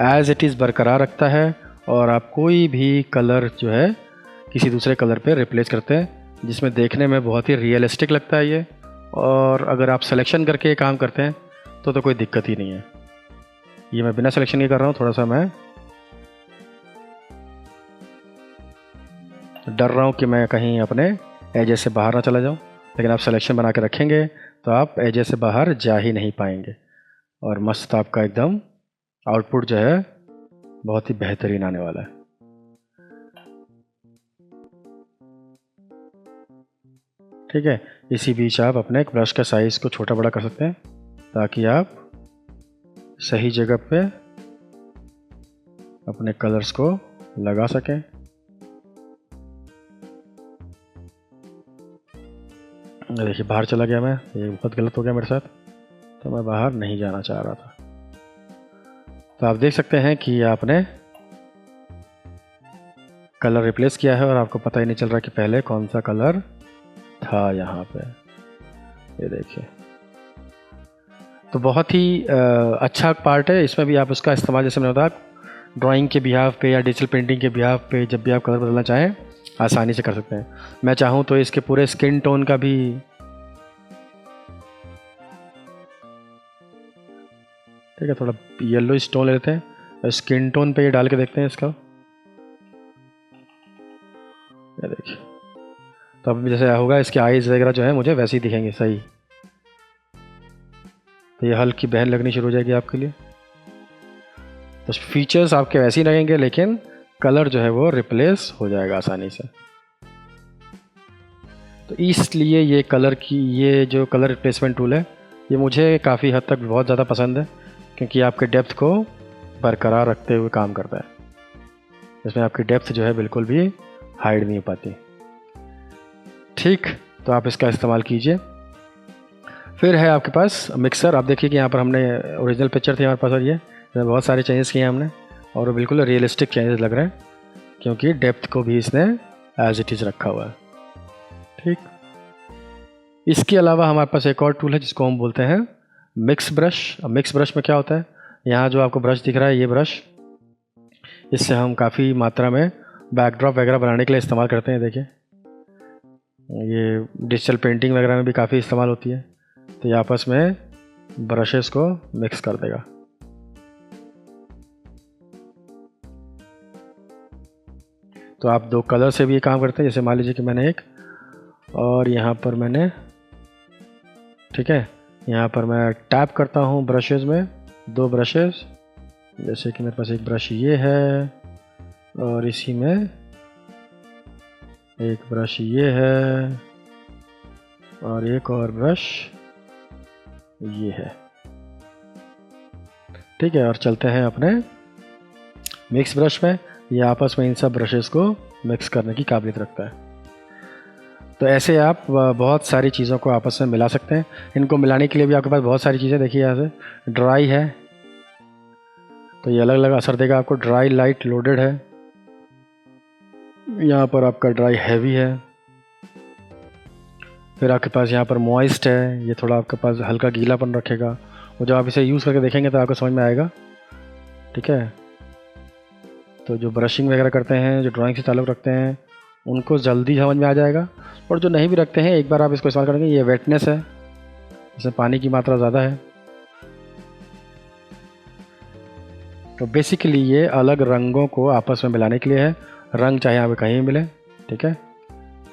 एज इट इज़ बरकरार रखता है और आप कोई भी कलर जो है किसी दूसरे कलर पे रिप्लेस करते हैं, जिसमें देखने में बहुत ही रियलिस्टिक लगता है ये। और अगर आप सिलेक्शन करके काम करते हैं तो कोई दिक्कत ही नहीं है। ये मैं बिना सिलेक्शन के कर रहा हूँ, थोड़ा सा मैं डर रहा हूँ कि मैं कहीं अपने एजेस से बाहर ना चला जाऊँ, लेकिन आप सिलेक्शन बना के रखेंगे तो आप एजेस से बाहर जा ही नहीं पाएंगे और मस्त आपका एकदम आउटपुट जो है बहुत ही बेहतरीन आने वाला है। ठीक है। इसी बीच आप अपने एक ब्रश का साइज़ को छोटा बड़ा कर सकते हैं ताकि आप सही जगह पे अपने कलर्स को लगा सकें। देखिए बाहर चला गया मैं, ये बहुत गलत हो गया मेरे साथ, तो मैं बाहर नहीं जाना चाह रहा था। तो आप देख सकते हैं कि आपने कलर रिप्लेस किया है और आपको पता ही नहीं चल रहा कि पहले कौन सा कलर था यहाँ पे। ये देखिए, तो बहुत ही अच्छा पार्ट है। इसमें भी आप उसका इस्तेमाल जैसे मैंने बताया ड्राइंग के बिहाफ पे या डिजिटल पेंटिंग के बिहाफ पे जब भी आप कलर बदलना चाहें आसानी से कर सकते हैं। मैं चाहूँ तो इसके पूरे स्किन टोन का भी ठीक है, थोड़ा येलो टोन ले लेते हैं, स्किन टोन पे ये डाल के देखते हैं इसका। ये देखिए, तो अब जैसे होगा इसके आईज वगैरह जो है मुझे वैसे ही दिखेंगे सही। तो ये हल्की बहन लगनी शुरू हो जाएगी आपके लिए। तो फीचर्स आपके वैसे ही लगेंगे लेकिन कलर जो है वो रिप्लेस हो जाएगा आसानी से। तो इसलिए ये जो कलर रिप्लेसमेंट टूल है ये मुझे काफ़ी हद तक बहुत ज़्यादा पसंद है, क्योंकि आपके डेप्थ को बरकरार रखते हुए काम करता है। इसमें आपकी डेप्थ जो है बिल्कुल भी हाइड नहीं हो पाती। ठीक, तो आप इसका इस्तेमाल कीजिए। फिर है आपके पास मिक्सर। आप देखिए कि यहाँ पर हमने ओरिजिनल पिक्चर थी हमारे पास और ये इसमें बहुत सारे चेंजेस किए हैं हमने, और वो बिल्कुल रियलिस्टिक चेंजेस लग रहे हैं क्योंकि डेप्थ को भी इसने एज इट इज़ रखा हुआ है। ठीक, इसके अलावा हमारे पास एक और टूल है जिसको हम बोलते हैं मिक्स ब्रश। अब मिक्स ब्रश में क्या होता है, यहाँ जो आपको ब्रश दिख रहा है ये ब्रश, इससे हम काफ़ी मात्रा में बैकड्रॉप वगैरह बनाने के लिए इस्तेमाल करते हैं। देखिए ये डिजिटल पेंटिंग वगैरह में भी काफ़ी इस्तेमाल होती है। तो ये आपस में ब्रशेस को मिक्स कर देगा। तो आप दो कलर से भी ये काम करते हैं। जैसे मान लीजिए कि मैंने एक और यहाँ पर मैंने, ठीक है, यहाँ पर मैं टैप करता हूँ ब्रशेस में, दो ब्रशेस, जैसे कि मेरे पास एक ब्रश ये है और इसी में एक ब्रश ये है और एक और ब्रश ये है। ठीक है, और चलते हैं अपने मिक्स ब्रश में। ये आपस में इन सब ब्रशेस को मिक्स करने की काबिलियत रखता है। तो ऐसे आप बहुत सारी चीज़ों को आपस में मिला सकते हैं। इनको मिलाने के लिए भी आपके पास बहुत सारी चीज़ें, देखिए यहाँ से ड्राई है तो ये अलग अलग असर देगा आपको। ड्राई लाइट लोडेड है, यहाँ पर आपका ड्राई हैवी है। फिर आपके पास यहाँ पर मॉइस्ट है, ये थोड़ा आपके पास हल्का गीलापन रखेगा। और जब आप इसे यूज़ करके देखेंगे तो आपको समझ में आएगा। ठीक है, तो जो ब्रशिंग वगैरह करते हैं, जो ड्राइंग से ताल्लुक़ रखते हैं, उनको जल्दी समझ में आ जाएगा। और जो नहीं भी रखते हैं, एक बार आप इसको इस्तेमाल करेंगे, ये वेटनेस है, इसमें पानी की मात्रा ज़्यादा है। तो बेसिकली ये अलग रंगों को आपस में मिलाने के लिए है। रंग चाहे यहाँ पे कहीं मिले, ठीक है,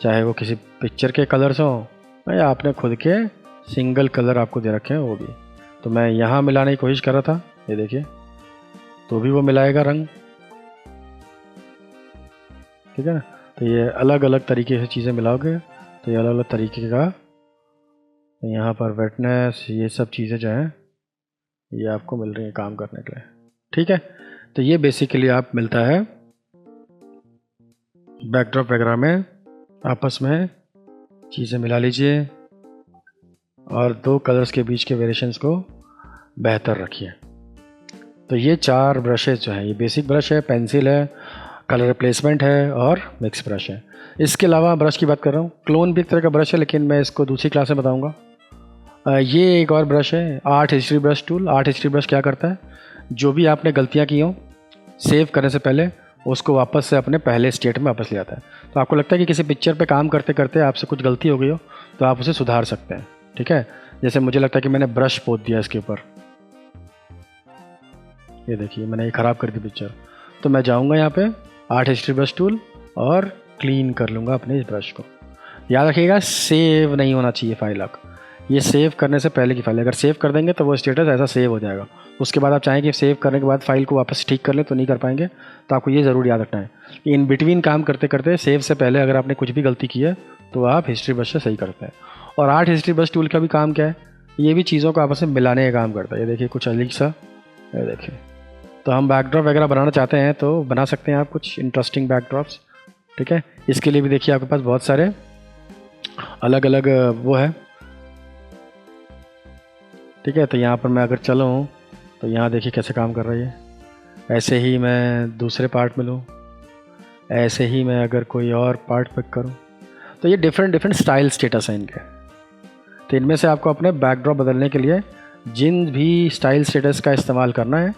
चाहे वो किसी पिक्चर के कलर्स हों या आपने खुद के सिंगल कलर आपको दे रखे हैं वो भी। तो मैं यहाँ मिलाने की कोशिश कर रहा था, ये देखिए, तो भी वो मिलाएगा रंग। ठीक है ना, तो ये अलग अलग तरीके से चीज़ें मिलाओगे तो ये अलग अलग तरीके का यहाँ पर वेटनेस, ये सब चीज़ें जो हैं ये आपको मिल रही हैं काम करने के लिए। ठीक है, तो ये बेसिकली आप मिलता है बैकड्रॉप वगैरह में, आपस में चीज़ें मिला लीजिए और दो कलर्स के बीच के वेरिएशंस को बेहतर रखिए। तो ये चार ब्रशेज जो हैं, ये बेसिक ब्रश है, पेंसिल है, कलर रिप्लेसमेंट है और मिक्स ब्रश है। इसके अलावा ब्रश की बात कर रहा हूँ, क्लोन भी एक तरह का ब्रश है लेकिन मैं इसको दूसरी क्लास में बताऊँगा। ये एक और ब्रश है, art history brush tool. Art history brush क्या करता है, जो भी आपने गलतियाँ की हों सेव करने से पहले उसको वापस से अपने पहले स्टेट में वापस ले आता है। तो आपको लगता है कि किसी पिक्चर पे काम करते करते आपसे कुछ गलती हो गई हो तो आप उसे सुधार सकते हैं। ठीक है, जैसे मुझे लगता है कि मैंने ब्रश पोत दिया इसके ऊपर, ये देखिए मैंने ये ख़राब कर दी पिक्चर, तो मैं जाऊँगा यहाँ पे आर्ट हिस्ट्री ब्रश टूल और क्लीन कर लूँगा अपने इस ब्रश को। याद रखिएगा सेव नहीं होना चाहिए फाइल आप, ये सेव करने से पहले की फाइल। अगर सेव कर देंगे तो वो स्टेटस ऐसा सेव हो जाएगा। उसके बाद आप चाहें कि सेव करने के बाद फाइल को वापस ठीक कर लें तो नहीं कर पाएंगे। तो आपको ये ज़रूर याद रखना है कि इन बिटवीन काम करते करते सेव से पहले अगर आपने कुछ भी गलती की है तो आप हिस्ट्री ब्रश से सही करते हैं। और आर्ट हिस्ट्री ब्रश टूल का भी काम क्या है, ये भी चीज़ों को आपस में मिलाने का काम करता है। ये देखिए कुछ अलग सा, ये देखिए। तो हम बैकड्रॉप वगैरह बनाना चाहते हैं तो बना सकते हैं आप कुछ इंटरेस्टिंग बैकड्रॉप्स, ठीक है। इसके लिए भी देखिए आपके पास बहुत सारे अलग अलग वो है, ठीक है। तो यहाँ पर मैं अगर चलूँ तो यहाँ देखिए कैसे काम कर रही है। ऐसे ही मैं दूसरे पार्ट में लूँ, ऐसे ही मैं अगर कोई और पार्ट पिक करूँ, तो ये डिफरेंट स्टाइल स्टेटस हैं इनके। तो इनमें से आपको अपने बैकड्रॉप बदलने के लिए जिन भी स्टाइल स्टेटस का इस्तेमाल करना है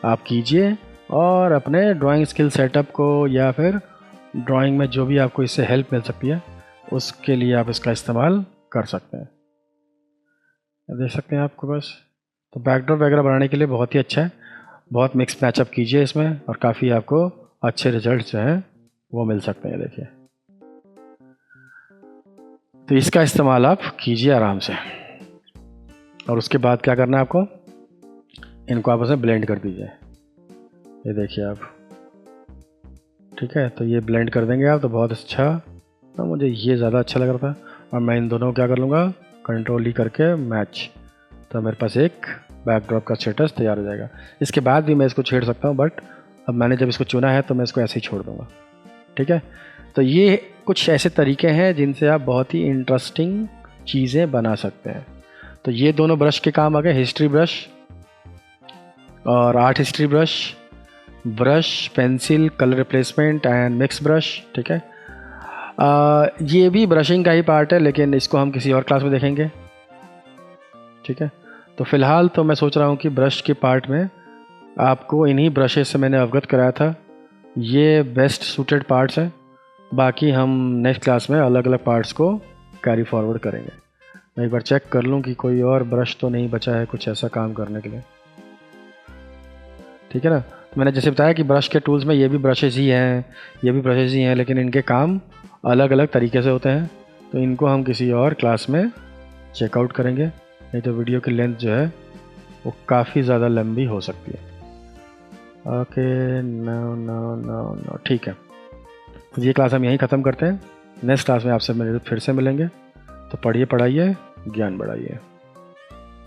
आप कीजिए, और अपने ड्राइंग स्किल सेटअप को या फिर ड्राइंग में जो भी आपको इससे हेल्प मिल सकती है उसके लिए आप इसका इस्तेमाल कर सकते हैं। देख सकते हैं आपको बस। तो बैकड्रॉप वगैरह बनाने के लिए बहुत ही अच्छा है, बहुत मिक्स मैचअप कीजिए इसमें और काफ़ी आपको अच्छे रिजल्ट जो हैं वो मिल सकते हैं। देखिए, तो इसका इस्तेमाल आप कीजिए आराम से। और उसके बाद क्या करना है आपको, इनको आपस में ब्लेंड कर दीजिए। ये देखिए आप, ठीक है। तो ये ब्लेंड कर देंगे आप तो बहुत अच्छा। तो मुझे ये ज़्यादा अच्छा लग रहा था, और मैं इन दोनों को क्या कर लूँगा, कंट्रोल ई करके मैच। तो मेरे पास एक बैकड्रॉप का स्टेटस तैयार हो जाएगा। इसके बाद भी मैं इसको छेड़ सकता हूँ, बट अब मैंने जब इसको चुना है तो मैं इसको ऐसे ही छोड़ दूँगा, ठीक है। तो ये कुछ ऐसे तरीके हैं जिनसे आप बहुत ही इंटरेस्टिंग चीज़ें बना सकते हैं। तो ये दोनों ब्रश के काम आ गए, हिस्ट्री ब्रश और art history brush, brush pencil colour replacement and mix brush, ठीक है। ये भी ब्रशिंग का ही पार्ट है, लेकिन इसको हम किसी और क्लास में देखेंगे, ठीक है। तो फ़िलहाल तो मैं सोच रहा हूँ कि ब्रश के पार्ट में आपको इन्हीं ब्रशेस से मैंने अवगत कराया था, ये बेस्ट सूटेड पार्ट्स हैं। बाकी हम नेक्स्ट क्लास में अलग अलग पार्ट्स को कैरी फॉरवर्ड करेंगे। मैं एक बार चेक कर लूँ कि कोई और ब्रश तो नहीं बचा है कुछ ऐसा काम करने के लिए, ठीक है ना। तो मैंने जैसे बताया कि ब्रश के टूल्स में ये भी ब्रशेस ही हैं, ये भी ब्रशेस ही हैं, लेकिन इनके काम अलग अलग तरीके से होते हैं। तो इनको हम किसी और क्लास में चेकआउट करेंगे, नहीं तो वीडियो की लेंथ जो है वो काफ़ी ज़्यादा लंबी हो सकती है। ओके, नो, ठीक है। तो ये क्लास हम यहीं ख़त्म करते हैं। नेक्स्ट क्लास में आपसे फिर से मिलेंगे। तो पढ़िए, पढ़ाइए, ज्ञान बढ़ाइए।